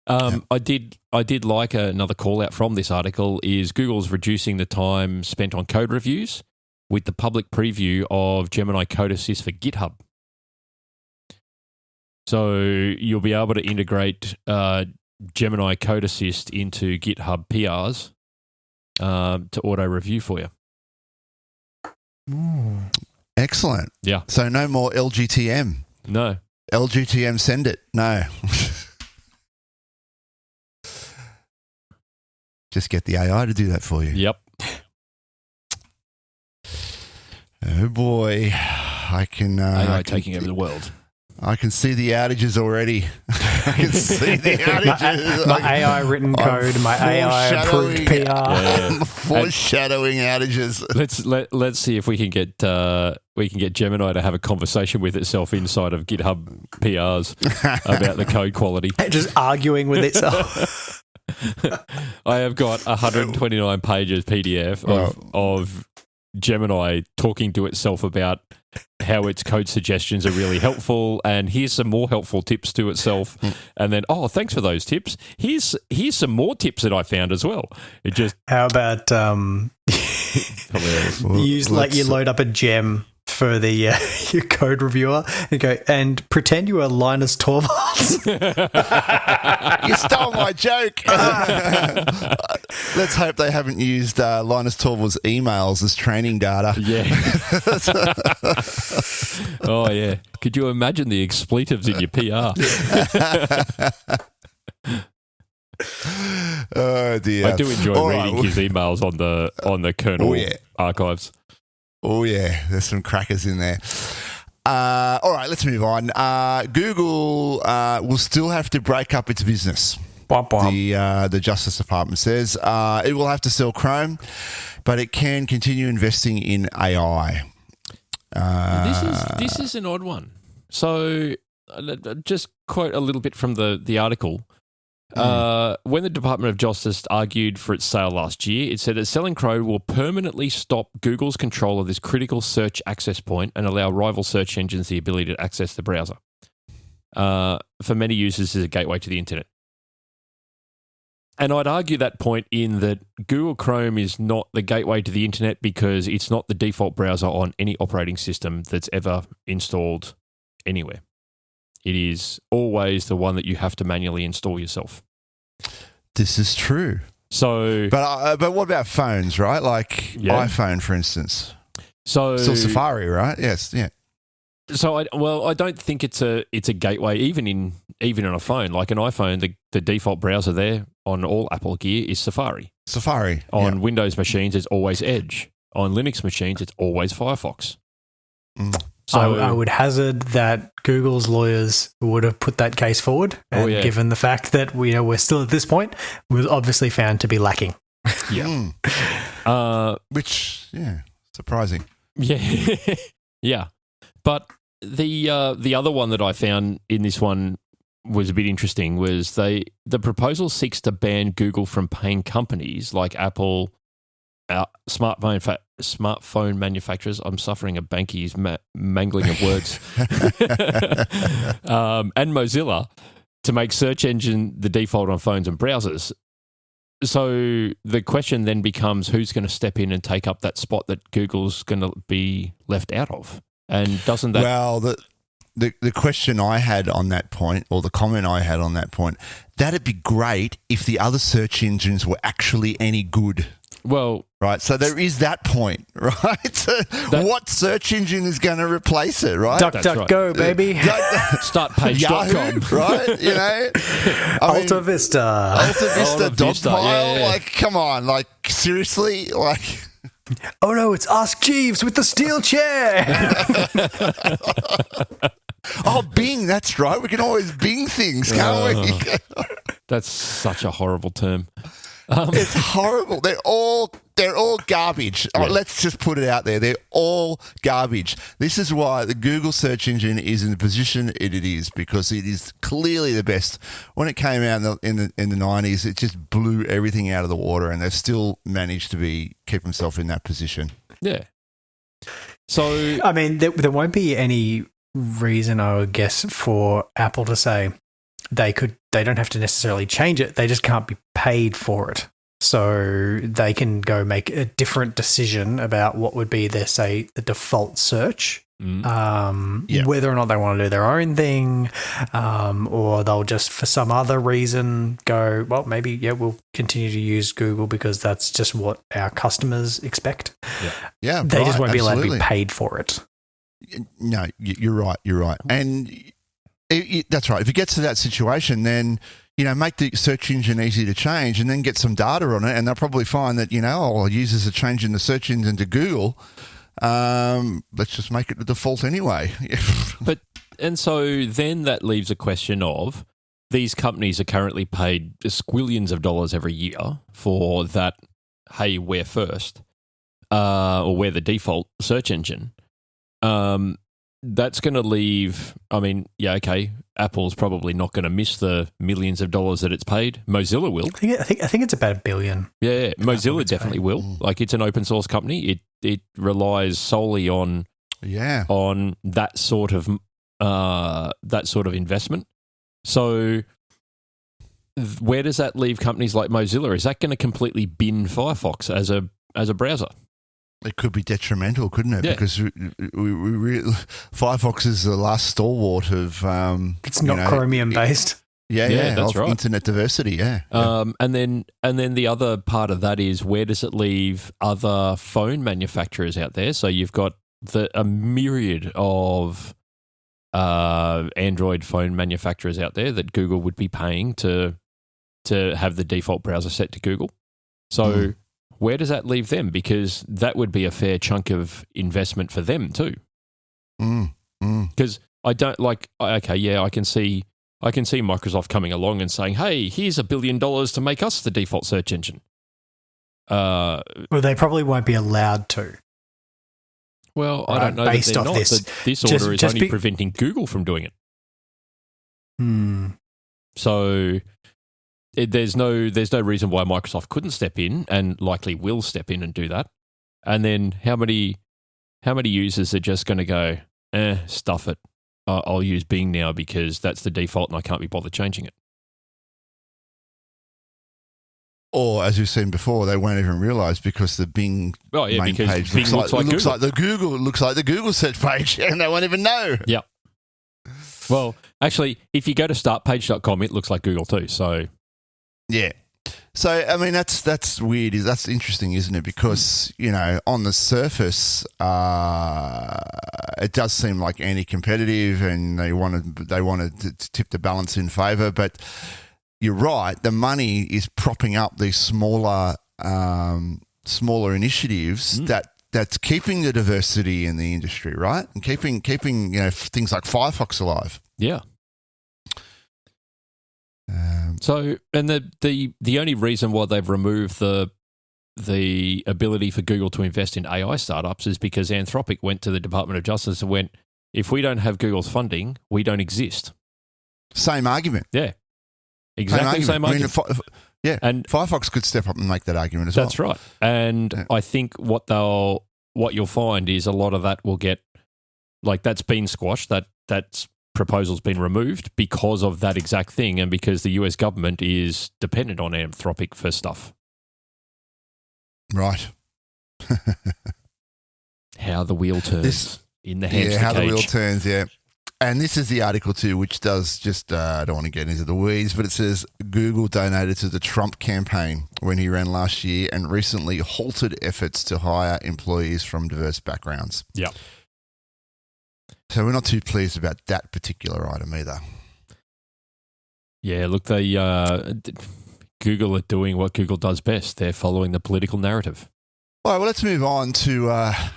I did like another call out from this article is Google's reducing the time spent on code reviews with the public preview of Gemini Code Assist for GitHub. So you'll be able to integrate Gemini Code Assist into GitHub PRs to auto review for you. Excellent. Yeah. So no more LGTM. No. LGTM, send it. No. Just get the AI to do that for you. Yep. Oh boy, I can. AI taking over the world. I can see the outages already. I can see the outages. My AI written code, my AI approved PR. Yeah. Foreshadowing outages. Let's see if we can get Gemini to have a conversation with itself inside of GitHub PRs about the code quality. Just arguing with itself. I have got 129 pages PDF of Gemini talking to itself about how its code suggestions are really helpful, and here's some more helpful tips to itself. And then, thanks for those tips. Here's some more tips that I found as well. It just how about use like you load up a gem for the your code reviewer and go and pretend you are Linus Torvalds. You stole my joke. Let's hope they haven't used Linus Torvalds' emails as training data. Yeah. Oh, yeah. Could you imagine the expletives in your PR? Oh, dear. I do enjoy reading his emails on the kernel archives. Oh, yeah. There's some crackers in there. All right, let's move on. Google will still have to break up its business. The Justice Department says it will have to sell Chrome, but it can continue investing in AI. This is an odd one. So, just quote a little bit from the article. When the Department of Justice argued for its sale last year, it said that selling Chrome will permanently stop Google's control of this critical search access point and allow rival search engines the ability to access the browser. For many users, this is a gateway to the internet. And I'd argue that point in that Google Chrome is not the gateway to the internet because it's not the default browser on any operating system that's ever installed anywhere. It is always the one that you have to manually install yourself. This is true. So, but what about phones, right? Like iPhone, for instance. So still Safari, right? Yes, yeah. So I don't think it's a gateway even on a phone. Like an iPhone, the default browser there on all Apple gear is Safari. On Windows machines, it's always Edge. On Linux machines, it's always Firefox. So I would hazard that Google's lawyers would have put that case forward, and given the fact that we're still at this point, was obviously found to be lacking. Yeah. Which surprising. Yeah. Yeah. But the other one that I found in this one was a bit interesting was the proposal seeks to ban Google from paying companies like Apple, smartphone manufacturers. I'm suffering a Banky's mangling of words. And Mozilla to make search engine the default on phones and browsers. So the question then becomes who's going to step in and take up that spot that Google's going to be left out of? And doesn't that... Well, the question I had on that point, or the comment I had on that point, that'd be great if the other search engines were actually any good. Well, right? So there is that point, right? What search engine is going to replace it, right? DuckDuckGo, baby. Startpage.com. Right? You know? Alta Vista. Alta Vista, Vista, Dogpile. yeah. Like, come on. Like, seriously? Like... Oh, no, it's Ask Jeeves with the steel chair. Oh, Bing, that's right. We can always Bing things, can't we? That's such a horrible term. It's horrible. They're all garbage. Yeah. Let's just put it out there. They're all garbage. This is why the Google search engine is in the position it is, because it is clearly the best. When it came out in the 90s, it just blew everything out of the water, and they've still managed to keep themselves in that position. Yeah. So I mean, there won't be any reason, I would guess, for Apple to say they don't have to necessarily change it. They just can't be paid for it. So they can go make a different decision about what would be their, say, the default search. Whether or not they want to do their own thing, or they'll just, for some other reason, go, well, maybe, we'll continue to use Google because that's just what our customers expect. Yeah, they just won't be allowed to absolutely. be paid for it. No, you're right. And that's right. If it gets to that situation, then, make the search engine easy to change and then get some data on it, and they'll probably find that, all users are changing the search engine to Google. Let's just make it the default anyway. And so then that leaves a question of, these companies are currently paid squillions of dollars every year for that, hey, we're first, or we're the default search engine. That's going to leave, Apple's probably not going to miss the millions of dollars that it's paid. Mozilla will. I think it's about $1 billion. Yeah, Mozilla definitely will. Like, it's an open source company. It relies solely on that sort of investment. So where does that leave companies like Mozilla? Is that going to completely bin Firefox as a browser? It could be detrimental, couldn't it? Yeah. Because Firefox is the last stalwart of... it's not Chromium based. Yeah, that's right. Internet diversity, And then the other part of that is, where does it leave other phone manufacturers out there? So you've got a myriad of Android phone manufacturers out there that Google would be paying to have the default browser set to Google. So where does that leave them? Because that would be a fair chunk of investment for them too. Because I don't I can see Microsoft coming along and saying, hey, here's $1 billion to make us the default search engine. Well, they probably won't be allowed to. Well, I don't know. Based off this. This order is only preventing Google from doing it. So there's no reason why Microsoft couldn't step in, and likely will step in and do that. And then how many users are just going to go, stuff it. I'll use Bing now because that's the default and I can't be bothered changing it. Or, as we've seen before, they won't even realise because the Bing main page Bing looks like the Google search page, and they won't even know. Yeah. Well, actually, if you go to startpage.com, it looks like Google too. So, yeah. So, I mean, that's weird. That's interesting, isn't it? Because, on the surface, it does seem like anti-competitive, and they wanted to tip the balance in favour. But you're right. The money is propping up these smaller initiatives that's keeping the diversity in the industry, right? And keeping things like Firefox alive. Yeah. So, and the only reason why they've removed the ability for Google to invest in AI startups is because Anthropic went to the Department of Justice and went, if we don't have Google's funding, we don't exist. Same argument. Yeah. Exactly same argument. And Firefox could step up and make that argument as well. That's right. And I think what you'll find is a lot of that will get, that's been squashed, that's proposal's been removed because of that exact thing, and because the US government is dependent on Anthropic for stuff. Right. How the wheel turns in the hamster cage. How the wheel turns, yeah. And this is the article too, which does just, I don't want to get into the weeds, but it says Google donated to the Trump campaign when he ran last year and recently halted efforts to hire employees from diverse backgrounds. Yeah. So we're not too pleased about that particular item either. Yeah, look, they Google are doing what Google does best. They're following the political narrative. All right, well, let's move on to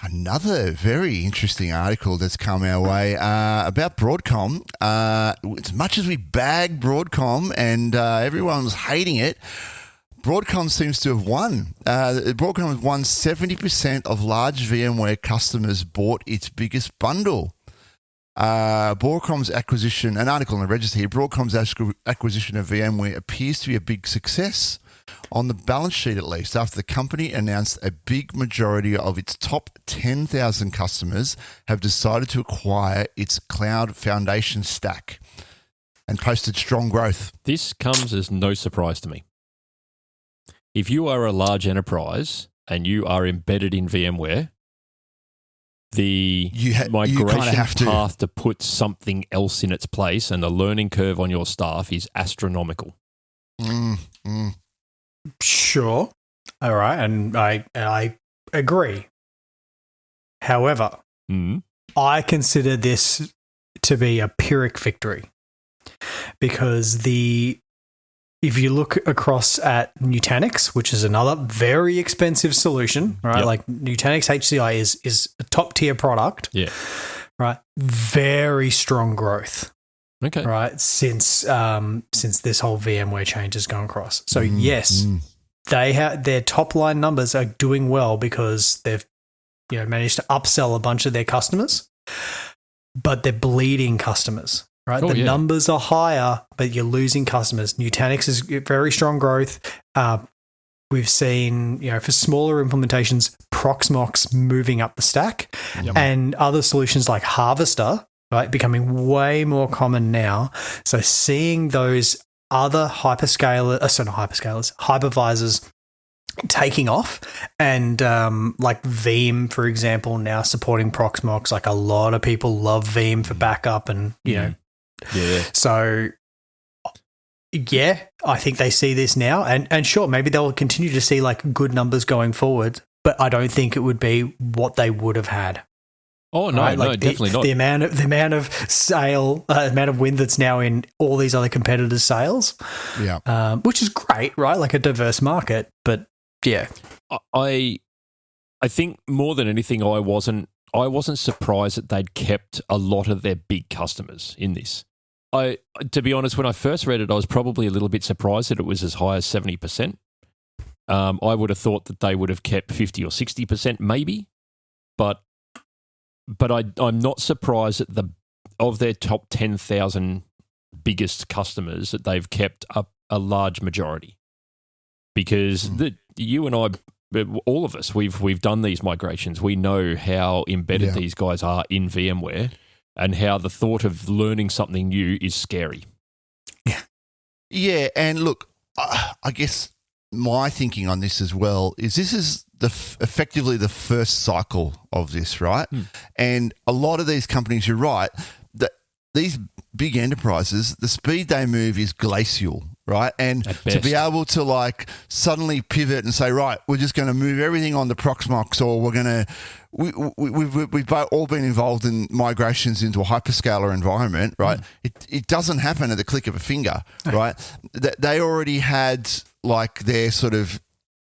another very interesting article that's come our way about Broadcom. As much as we bag Broadcom and everyone was hating it, Broadcom seems to have won. Broadcom has won 70% of large VMware customers bought its biggest bundle. Broadcom's acquisition, an article in the register here, Broadcom's acquisition of VMware appears to be a big success. On the balance sheet, at least, after the company announced a big majority of its top 10,000 customers have decided to acquire its cloud foundation stack and posted strong growth. This comes as no surprise to me. If you are a large enterprise and you are embedded in VMware, the migration path to put something else in its place and the learning curve on your staff is astronomical. Sure. All right. And I agree. However, I consider this to be a Pyrrhic victory because if you look across at Nutanix, which is another very expensive solution, right? Like Nutanix HCI is a top tier product. Yeah. Right. Very strong growth. Okay. Right. Since this whole VMware change has gone across. So yes, they have their top line numbers are doing well because they've managed to upsell a bunch of their customers, but they're bleeding customers. Right. The numbers are higher, but you're losing customers. Nutanix is very strong growth. We've seen, for smaller implementations, Proxmox moving up the stack and other solutions like Harvester, right, becoming way more common now. So seeing those other hypervisors taking off and like Veeam, for example, now supporting Proxmox. Like a lot of people love Veeam for backup and, Yeah. So, I think they see this now and sure, maybe they'll continue to see like good numbers going forward, but I don't think it would be what they would have had. Oh, no, right? no, definitely not. The amount of amount of win that's now in all these other competitors' sales, which is great, right? Like a diverse market, but yeah. I think more than anything, I wasn't surprised that they'd kept a lot of their big customers in this. To be honest, when I first read it, I was probably a little bit surprised that it was as high as 70%. I would have thought that they would have kept 50 or 60% maybe, but I'm not surprised that of their top 10,000 biggest customers that they've kept a large majority, because you and I, all of us, we've done these migrations. We know how embedded these guys are in VMware and how the thought of learning something new is scary. Yeah, and look, I guess my thinking on this as well is this is effectively the first cycle of this, right? And a lot of these companies, you're right, that these big enterprises, the speed they move is glacial, right? And to be able to like suddenly pivot and say, right, we're just going to move everything on the Proxmox, or we're going to, we've all been involved in migrations into a hyperscaler environment, right? It doesn't happen at the click of a finger, right? They already had like their sort of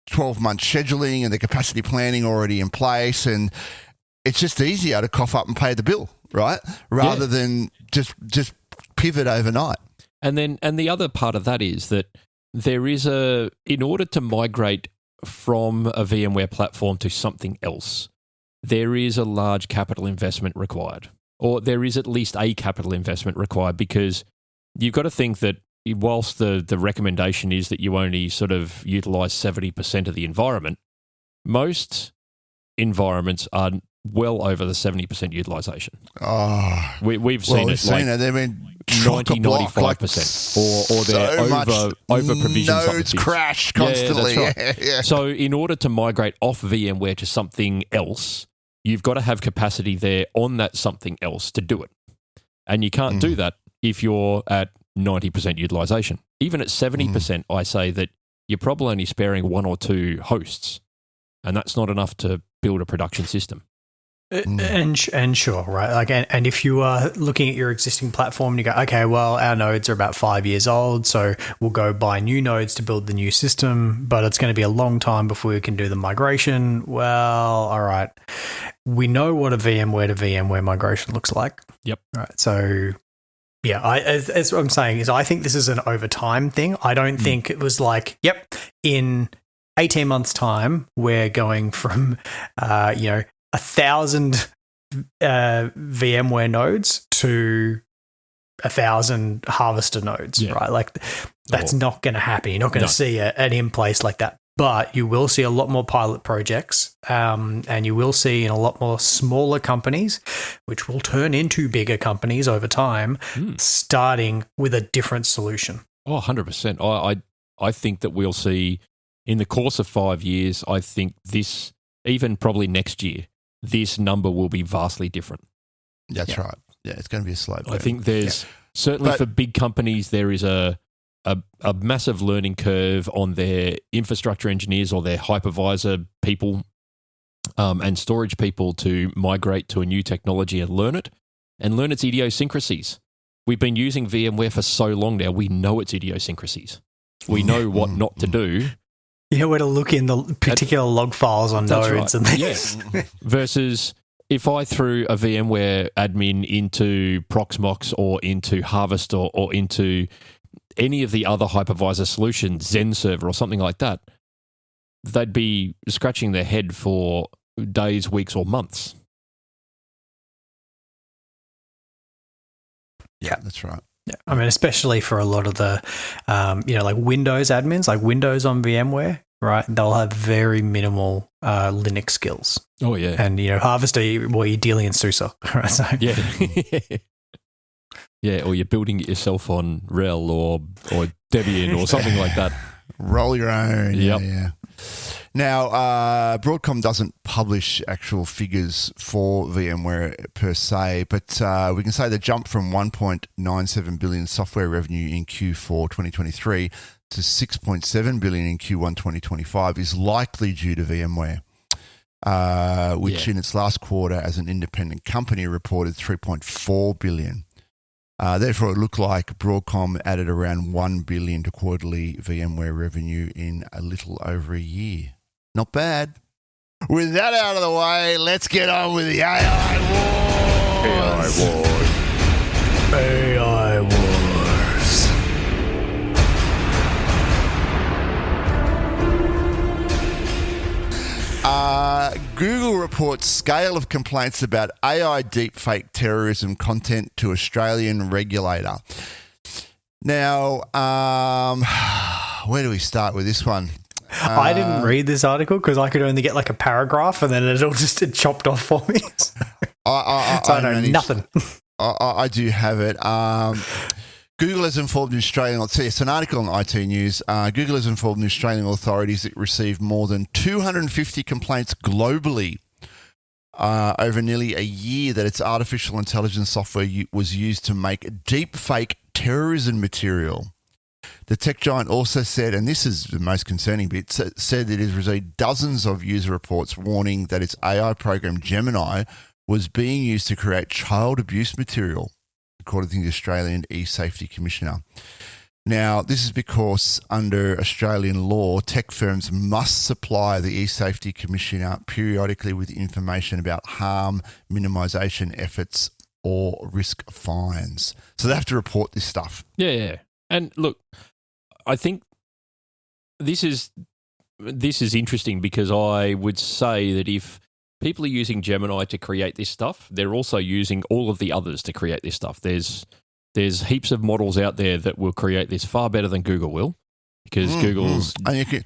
12-month scheduling and the capacity planning already in place, and it's just easier to cough up and pay the bill, right? Rather than just pivot overnight. And the other part of that is that there is in order to migrate from a VMware platform to something else, there is a large capital investment required, or there is at least a capital investment required, because you've got to think that whilst the recommendation is that you only sort of utilize 70% of the environment, most environments are well over the 70% utilization. Oh, we've seen it. They've been 90, 95%, or they're over provision. Nodes crash constantly. Yeah, that's right. So in order to migrate off VMware to something else, you've got to have capacity there on that something else to do it. And you can't do that if you're at 90% utilization. Even at 70%, I say that you're probably only sparing one or two hosts, and that's not enough to build a production system. And sure, right? Like, and if you are looking at your existing platform and you go, okay, well, our nodes are about 5 years old, so we'll go buy new nodes to build the new system, but it's going to be a long time before we can do the migration. Well, all right. We know what a VMware to VMware migration looks like. Yep. All right. So, yeah, as what I'm saying is I think this is an over time thing. I don't think it was like, yep, in 18 months' time, we're going from, 1,000 VMware nodes to 1,000 Harvester nodes, right? Like that's not going to happen. You're not going to see an in place like that. But you will see a lot more pilot projects, and you will see in a lot more smaller companies, which will turn into bigger companies over time, starting with a different solution. Oh, 100%. I think that we'll see in the course of 5 years, I think this, even probably next year, this number will be vastly different. That's right. Yeah, it's going to be a slow burn. I think there's certainly for big companies, there is a massive learning curve on their infrastructure engineers or their hypervisor people and storage people to migrate to a new technology and learn its idiosyncrasies. We've been using VMware for so long now, we know its idiosyncrasies. We know what not to do. You know where to look in the particular log files on nodes and things. Yes. Versus if I threw a VMware admin into Proxmox or into Harvester or into any of the other hypervisor solutions, Zen Server or something like that, they'd be scratching their head for days, weeks, or months. Yeah, that's right. Yeah, I mean, especially for a lot of the, like Windows admins, like Windows on VMware, right? They'll have very minimal Linux skills. Oh, yeah. And, Harvester, well, you're dealing in SUSE, right? So, yeah. Yeah, or you're building it yourself on RHEL or Debian or something like that. Roll your own. Yep. Yeah. Now, Broadcom doesn't publish actual figures for VMware per se, but we can say the jump from 1.97 billion software revenue in Q4 2023 to 6.7 billion in Q1 2025 is likely due to VMware, which in its last quarter as an independent company reported 3.4 billion. Therefore, it looked like Broadcom added around 1 billion to quarterly VMware revenue in a little over a year. Not bad. With that out of the way, let's get on with the AI Wars. AI Wars. Google reports scale of complaints about AI deepfake terrorism content to Australian regulator. Now, where do we start with this one? I didn't read this article because I could only get like a paragraph and then it all just chopped off for me. I know nothing. I do have it. Google has informed the Australian, it's an article on IT News. Google has informed the Australian authorities it received more than 250 complaints globally over nearly a year that its artificial intelligence software was used to make deepfake terrorism material. The tech giant also said, and this is the most concerning bit, said that it has received dozens of user reports warning that its AI program Gemini was being used to create child abuse material, according to the Australian E-Safety Commissioner. Now, this is because under Australian law, tech firms must supply the E-Safety Commissioner periodically with information about harm minimisation efforts or risk fines. So they have to report this stuff. Yeah. And look, I think this is interesting because I would say that if people are using Gemini to create this stuff, they're also using all of the others to create this stuff. There's heaps of models out there that will create this far better than Google will, because Google's and you can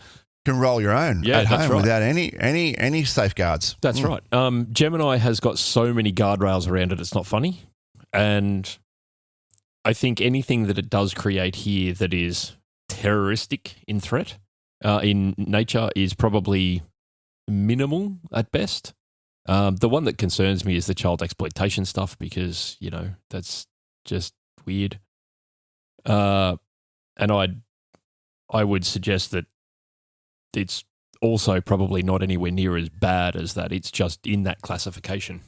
roll your own at home without any safeguards. That's right. Gemini has got so many guardrails around it. It's not funny, and I think anything that it does create here that is terroristic in threat, in nature, is probably minimal at best. The one that concerns me is the child exploitation stuff because, that's just weird. And I would suggest that it's also probably not anywhere near as bad as that. It's just in that classification.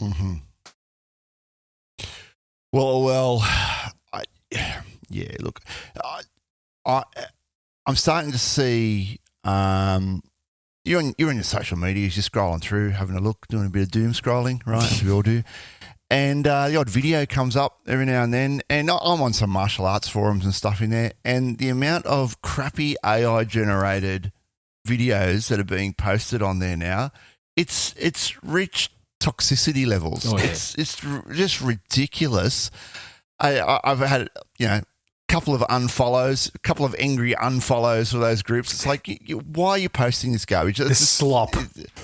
Mm-hmm. Well, look, I'm starting to see you're on your social media, you're just scrolling through, having a look, doing a bit of doom scrolling, right, as we all do. And the odd video comes up every now and then, and I'm on some martial arts forums and stuff in there, and the amount of crappy AI-generated videos that are being posted on there now, it's reached toxicity levels. Oh, yeah. It's just ridiculous. I've had a couple of unfollows, a couple of angry unfollows for those groups. It's like, why are you posting this garbage? This slop.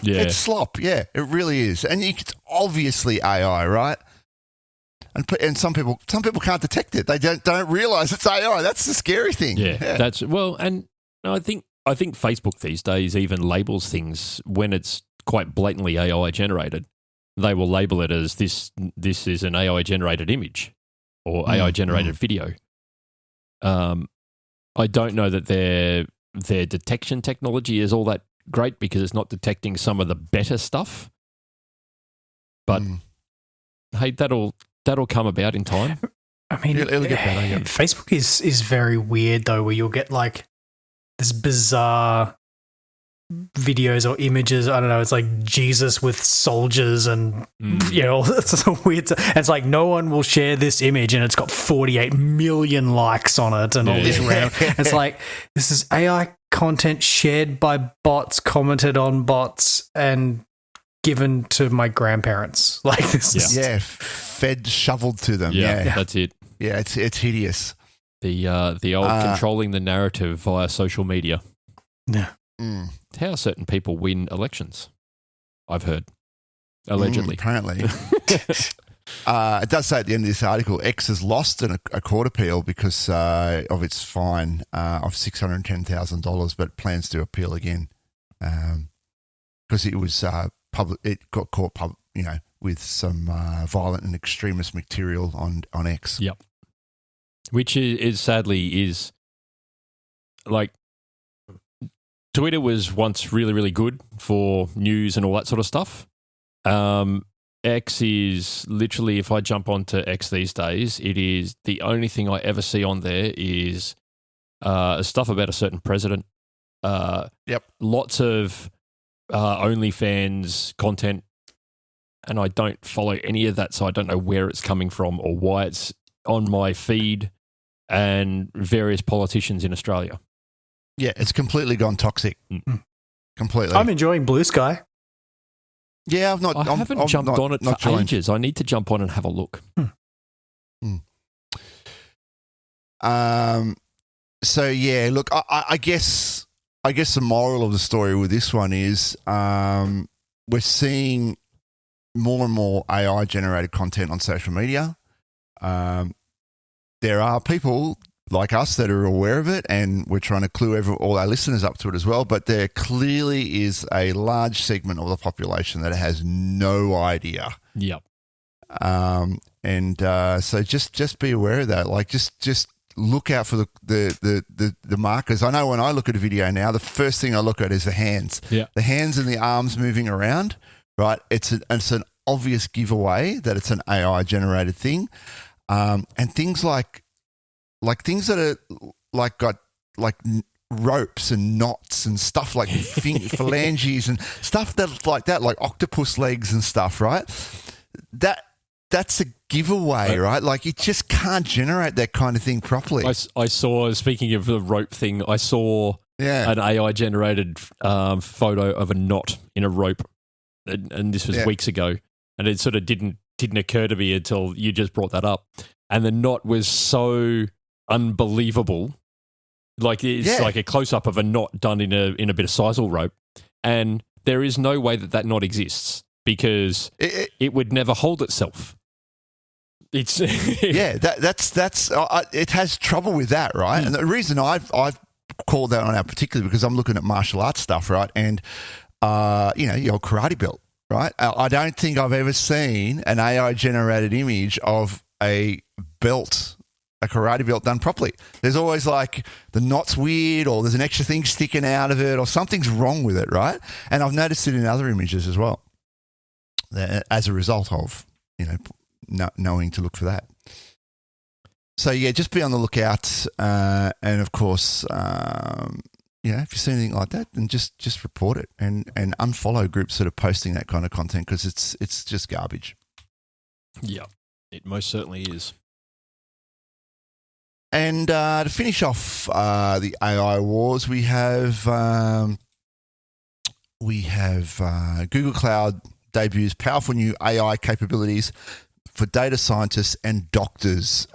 It's slop. Yeah, it really is. And it's obviously AI, right? And some people can't detect it. They don't realize it's AI. That's the scary thing. Yeah. That's and I think Facebook these days even labels things when it's quite blatantly AI generated. They will label it as this is an AI generated image or AI generated video. I don't know that their detection technology is all that great because it's not detecting some of the better stuff. But hey, that'll come about in time. I mean, it'll get better. Yeah. Facebook is very weird though, where you'll get like this bizarre videos or images. I don't know. It's like Jesus with soldiers and it's a weird. It's like no one will share this image, and it's got 48 million likes on it, and all this random. It's like this is AI content shared by bots, commented on bots, and given to my grandparents. Like this is fed shoveled to them. Yeah, that's it. Yeah, it's hideous. The old controlling the narrative via social media. Yeah. How certain people win elections, I've heard, allegedly. Apparently. It does say at the end of this article, X has lost a court appeal because of its fine of $610,000, but plans to appeal again because it was it got caught with some violent and extremist material on X. Yep. Which is sadly like Twitter was once really, really good for news and all that sort of stuff. X is literally, if I jump onto X these days, it is the only thing I ever see on there is stuff about a certain president. Lots of OnlyFans content, and I don't follow any of that, so I don't know where it's coming from or why it's on my feed, and various politicians in Australia. Yeah, it's completely gone toxic. Completely. I'm enjoying Blue Sky. Yeah, I haven't jumped on it for ages. I need to jump on and have a look. So yeah, look, I guess the moral of the story with this one is we're seeing more and more AI generated content on social media. There are people like us that are aware of it, and we're trying to clue all our listeners up to it as well. But there clearly is a large segment of the population that has no idea. Yep. So just be aware of that. Like just look out for the markers. I know when I look at a video now, the first thing I look at is the hands. Yeah. The hands and the arms moving around. Right. It's an obvious giveaway that it's an AI generated thing. And things like things that are got ropes and knots and stuff like phalanges and stuff that's like that, like octopus legs and stuff, right? That's a giveaway, right? Like you just can't generate that kind of thing properly. I saw, speaking of the rope thing, I saw an AI generated photo of a knot in a rope, and this was weeks ago, and it sort of didn't occur to me until you just brought that up. And the knot was so unbelievable. Like it's like a close up of a knot done in a bit of sisal rope, and there is no way that knot exists because it would never hold itself. It's that's it has trouble with that, right? And the reason I've called that on out particularly because I'm looking at martial arts stuff, right? And your karate belt, right? I don't think I've ever seen an AI generated image of a karate belt done properly. There's always like the knot's weird, or there's an extra thing sticking out of it, or something's wrong with it, right? And I've noticed it in other images as well, as a result of, knowing to look for that. So yeah, just be on the lookout, and of course, if you see anything like that, then just report it and unfollow groups that are posting that kind of content, because it's just garbage. Yeah, it most certainly is. And to finish off the AI wars, we have Google Cloud debuts powerful new AI capabilities for data scientists and doctors.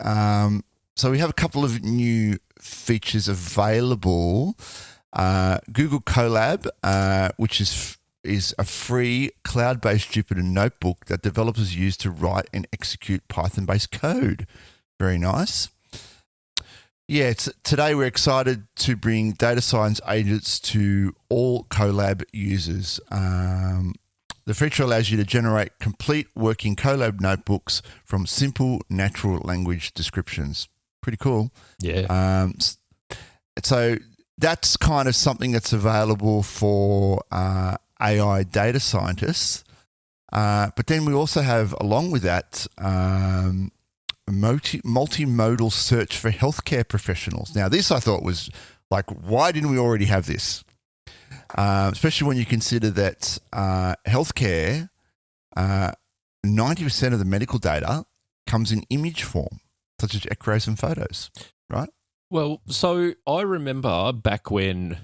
So we have a couple of new features available. Google Colab, which is a free cloud-based Jupyter notebook that developers use to write and execute Python-based code. Very nice. Yeah, today we're excited to bring data science agents to all Colab users. The feature allows you to generate complete working Colab notebooks from simple natural language descriptions. Pretty cool. Yeah. So that's kind of something that's available for AI data scientists. But then we also have, along with that, multimodal search for healthcare professionals. Now, this I thought was like, why didn't we already have this? Especially when you consider that healthcare, 90% of the medical data comes in image form, such as X-rays and photos, right? Well, so I remember back when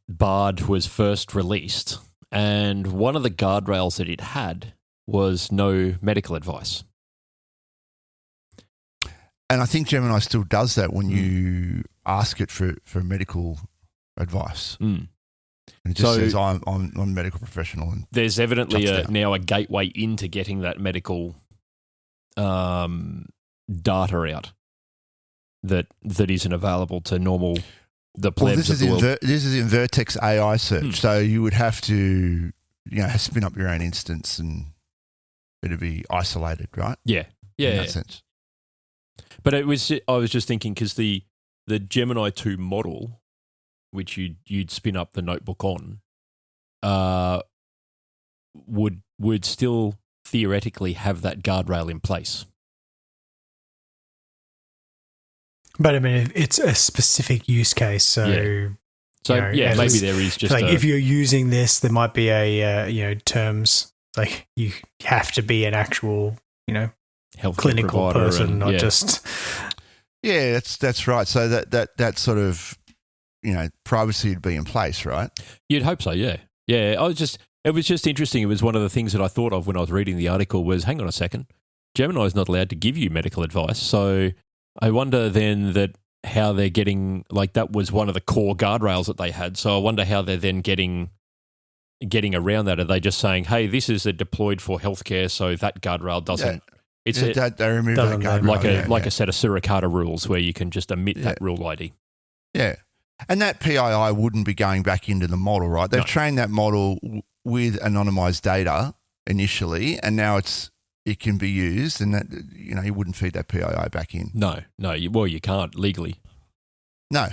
Bard was first released, and one of the guardrails that it had was no medical advice. And I think Gemini still does that when you ask it for medical advice. And it just says, I'm a medical professional. And there's evidently now a gateway into getting that medical data out that isn't available to the plebs of the world. This is in Vertex AI search. So you would have to spin up your own instance, and it'd be isolated, right? Yeah. In that sense. But I was just thinking, because the Gemini 2 model, which you'd spin up the notebook on, would still theoretically have that guardrail in place. But I mean, it's a specific use case, so maybe there is just like if you're using this, there might be a terms like you have to be an actual health clinical person, not just. Yeah, that's right. So that sort of privacy would be in place, right? You'd hope so. Yeah. It was just interesting. It was one of the things that I thought of when I was reading the article was, hang on a second, Gemini is not allowed to give you medical advice, so I wonder then that how they're getting, like, that was one of the core guardrails that they had. So I wonder how they're then getting around that. Are they just saying, hey, this is deployed for healthcare, so that guardrail doesn't. They remove that guardrail. Like a set of suricata rules where you can just omit that rule ID. Yeah. And that PII wouldn't be going back into the model, right? They've trained that model with anonymized data initially, and now it can be used, and that you wouldn't feed that PII back in. No. You can't legally. No.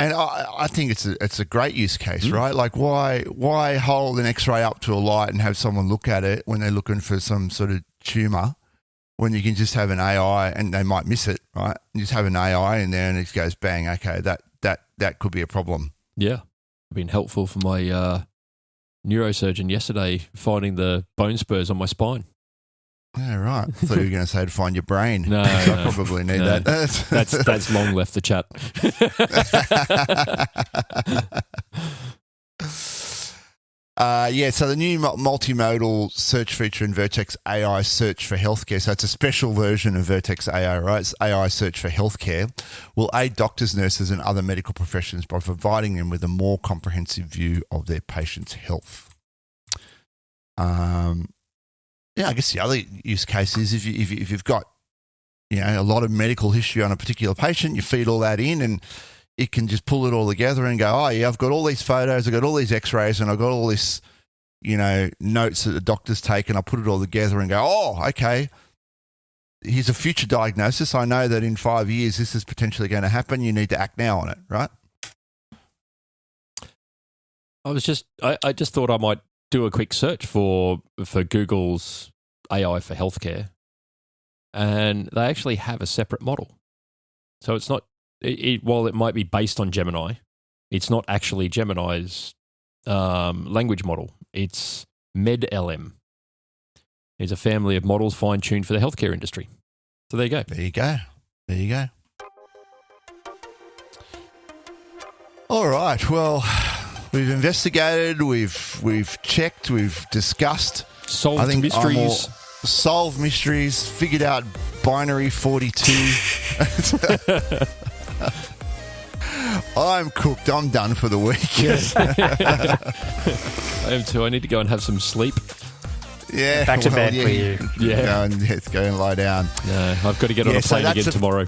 And I think it's a great use case, right? Like, why hold an X-ray up to a light and have someone look at it when they're looking for some sort of tumor, when you can just have an AI, and they might miss it, right? You just have an AI in there, and it goes bang. Okay, that could be a problem. Yeah, been helpful for my neurosurgeon yesterday finding the bone spurs on my spine. Yeah, right. I thought you were going to say to find your brain. No, I probably need that. That's long left the chat. So the new multimodal search feature in Vertex AI Search for Healthcare, so it's a special version of Vertex AI, right? It's AI Search for Healthcare, will aid doctors, nurses, and other medical professionals by providing them with a more comprehensive view of their patient's health. I guess the other use case is if you've got a lot of medical history on a particular patient, you feed all that in, and it can just pull it all together and go, oh yeah, I've got all these photos, I've got all these X-rays, and I've got all this notes that the doctor's taken. I put it all together and go, oh, okay. Here's a future diagnosis. I know that in 5 years this is potentially going to happen. You need to act now on it, right? I just thought I might do a quick search for Google's AI for healthcare, and they actually have a separate model. So it's not, while it might be based on Gemini, it's not actually Gemini's language model. It's MedLM. It's a family of models fine-tuned for the healthcare industry. So there you go. There you go. All right. Well, we've investigated, we've checked, we've discussed. Solved mysteries. Solved mysteries, figured out binary 42. I'm cooked. I'm done for the week. Yes. I am too. I need to go and have some sleep. Yeah. Back to bed for you. Yeah. Go and lie down. No, I've got to get on a plane again tomorrow.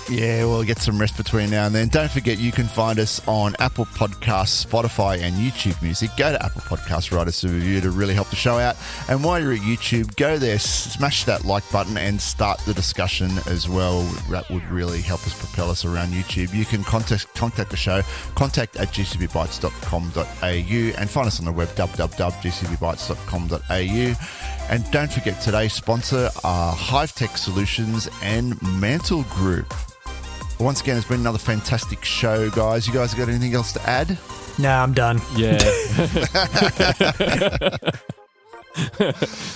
Yeah, we'll get some rest between now and then. Don't forget, you can find us on Apple Podcasts, Spotify, and YouTube Music. Go to Apple Podcasts, write us a review to really help the show out. And while you're at YouTube, go there, smash that like button, and start the discussion as well. That would really help us propel us around YouTube. You can contact the show, contact@gcbbytes.com.au, and find us on the web, www.gcbbytes.com.au. And don't forget, today's sponsor are Hive Tech Solutions and Mantle Group. Once again, it's been another fantastic show, guys. You guys got anything else to add? Nah, I'm done. Yeah. That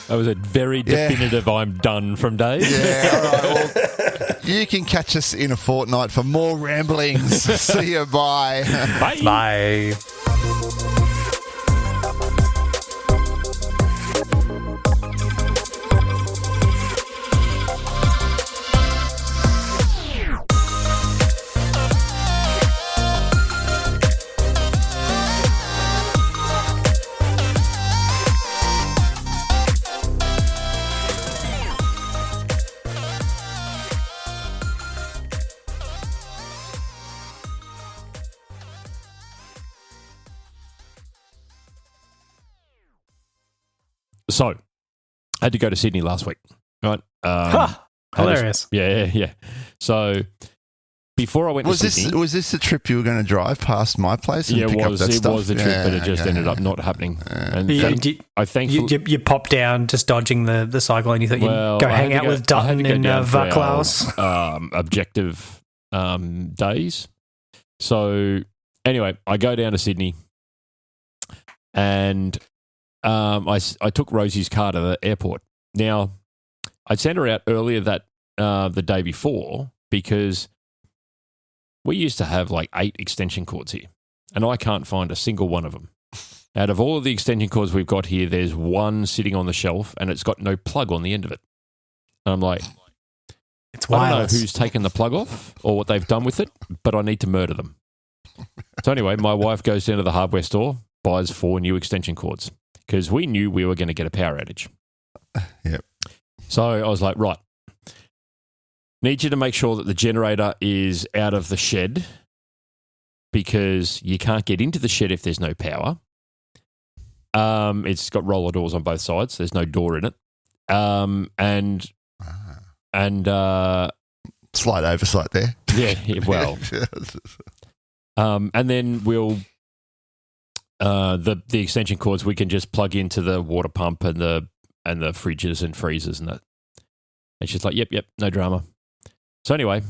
was a very definitive I'm done from Dave. Yeah, all right. Well, you can catch us in a fortnight for more ramblings. See you, bye. Bye. Bye. So, I had to go to Sydney last week, right? Hilarious. Yeah. So, before I went to Sydney... Was this the trip you were going to drive past my place and pick up that stuff? It was the trip, but it just ended up not happening. And you popped down just dodging the cyclone. You thought you'd go hang out with Dutton in Vaucluse? Objective days. So, anyway, I go down to Sydney and... I took Rosie's car to the airport. Now, I'd sent her out earlier the day before because we used to have like 8 extension cords here, and I can't find a single one of them. Out of all of the extension cords we've got here, there's one sitting on the shelf, and it's got no plug on the end of it. And I'm like, it's wireless. I don't know who's taken the plug off or what they've done with it, but I need to murder them. So anyway, my wife goes down to the hardware store, buys 4 new extension cords. Because we knew we were going to get a power outage. Yep. So I was like, right, need you to make sure that the generator is out of the shed because you can't get into the shed if there's no power. It's got roller doors on both sides. There's no door in it. And slight oversight there. Yeah, well. And then we'll... the extension cords we can just plug into the water pump and the fridges and freezers and that. And she's like, yep, no drama. So anyway,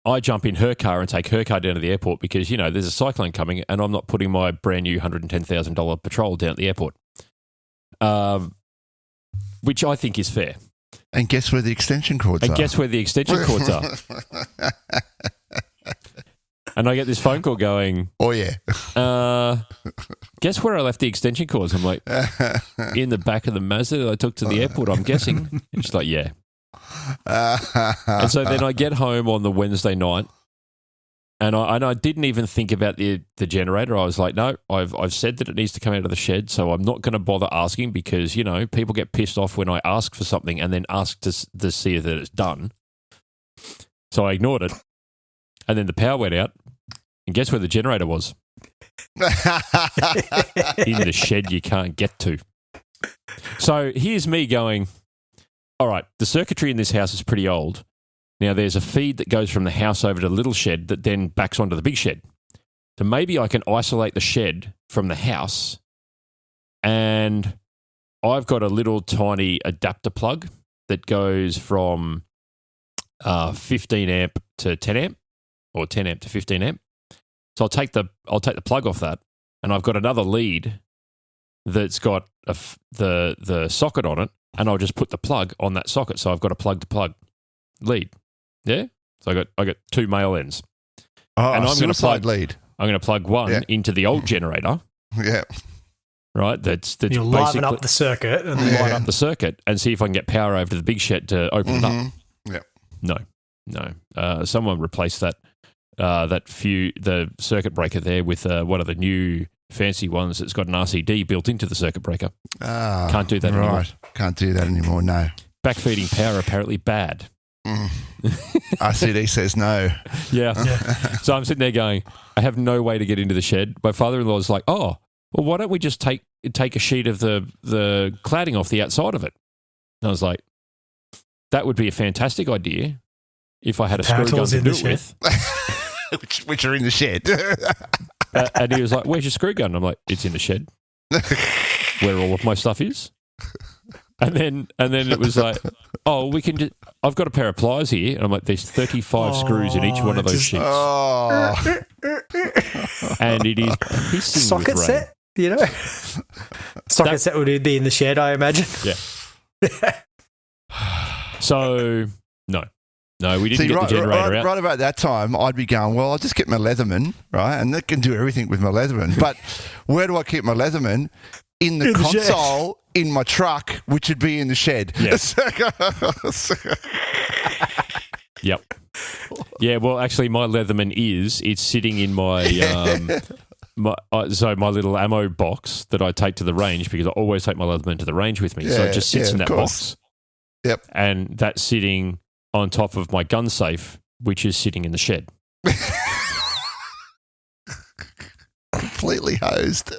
I jump in her car and take her car down to the airport because, there's a cyclone coming and I'm not putting my brand new $110,000 patrol down at the airport, which I think is fair. And guess where the extension cords are? And I get this phone call going, oh, yeah. Guess where I left the extension cords? I'm like, in the back of the Mazda that I took to the airport, I'm guessing. And she's like, yeah. And so then I get home on the Wednesday night, and I didn't even think about the generator. I was like, no, I've said that it needs to come out of the shed, so I'm not going to bother asking because, people get pissed off when I ask for something and then ask to see that it's done. So I ignored it. And then the power went out. And guess where the generator was? in the shed you can't get to. So here's me going, all right, the circuitry in this house is pretty old. Now there's a feed that goes from the house over to the little shed that then backs onto the big shed. So maybe I can isolate the shed from the house, and I've got a little tiny adapter plug that goes from 15 amp to 10 amp, or 10 amp to 15 amp. So I'll take the plug off that, and I've got another lead that's got the socket on it, and I'll just put the plug on that socket. So I've got a plug-to-plug lead. Yeah, so I got two male ends, and I'm going to plug lead. I'm going to plug one into the old generator. Yeah. Right, that's you'll liven up the circuit and then light up the circuit and see if I can get power over to the big shed to open it up. Yeah. No. Someone replaced the circuit breaker there with one of the new fancy ones that's got an RCD built into the circuit breaker. Can't do that anymore. Right, can't do that anymore. No. Backfeeding power apparently bad. RCD says no. Yeah. So I'm sitting there going, I have no way to get into the shed. My father-in-law's like, oh, well, why don't we just take a sheet of the cladding off the outside of it? And I was like, that would be a fantastic idea if I had a screw gun to do it with. which are in the shed. And he was like, where's your screw gun? And I'm like, it's in the shed where all of my stuff is. And then it was like, oh, we can I've got a pair of pliers here. And I'm like, there's 35 screws in each one of those sheets. Oh. And it is pissing socket with rain. set, you know? Socket set would be in the shed, I imagine. Yeah. So, no, we didn't get the generator out. Right about that time, I'd be going, well, I'll just get my Leatherman, right? And that can do everything with my Leatherman. But where do I keep my Leatherman? In the console in my truck, which would be in the shed. Yes. Yep. Yeah, well, actually, my Leatherman it's sitting in my my little ammo box that I take to the range, because I always take my Leatherman to the range with me. So it just sits in that box. Yep. And that's sitting on top of my gun safe, which is sitting in the shed. Completely hosed.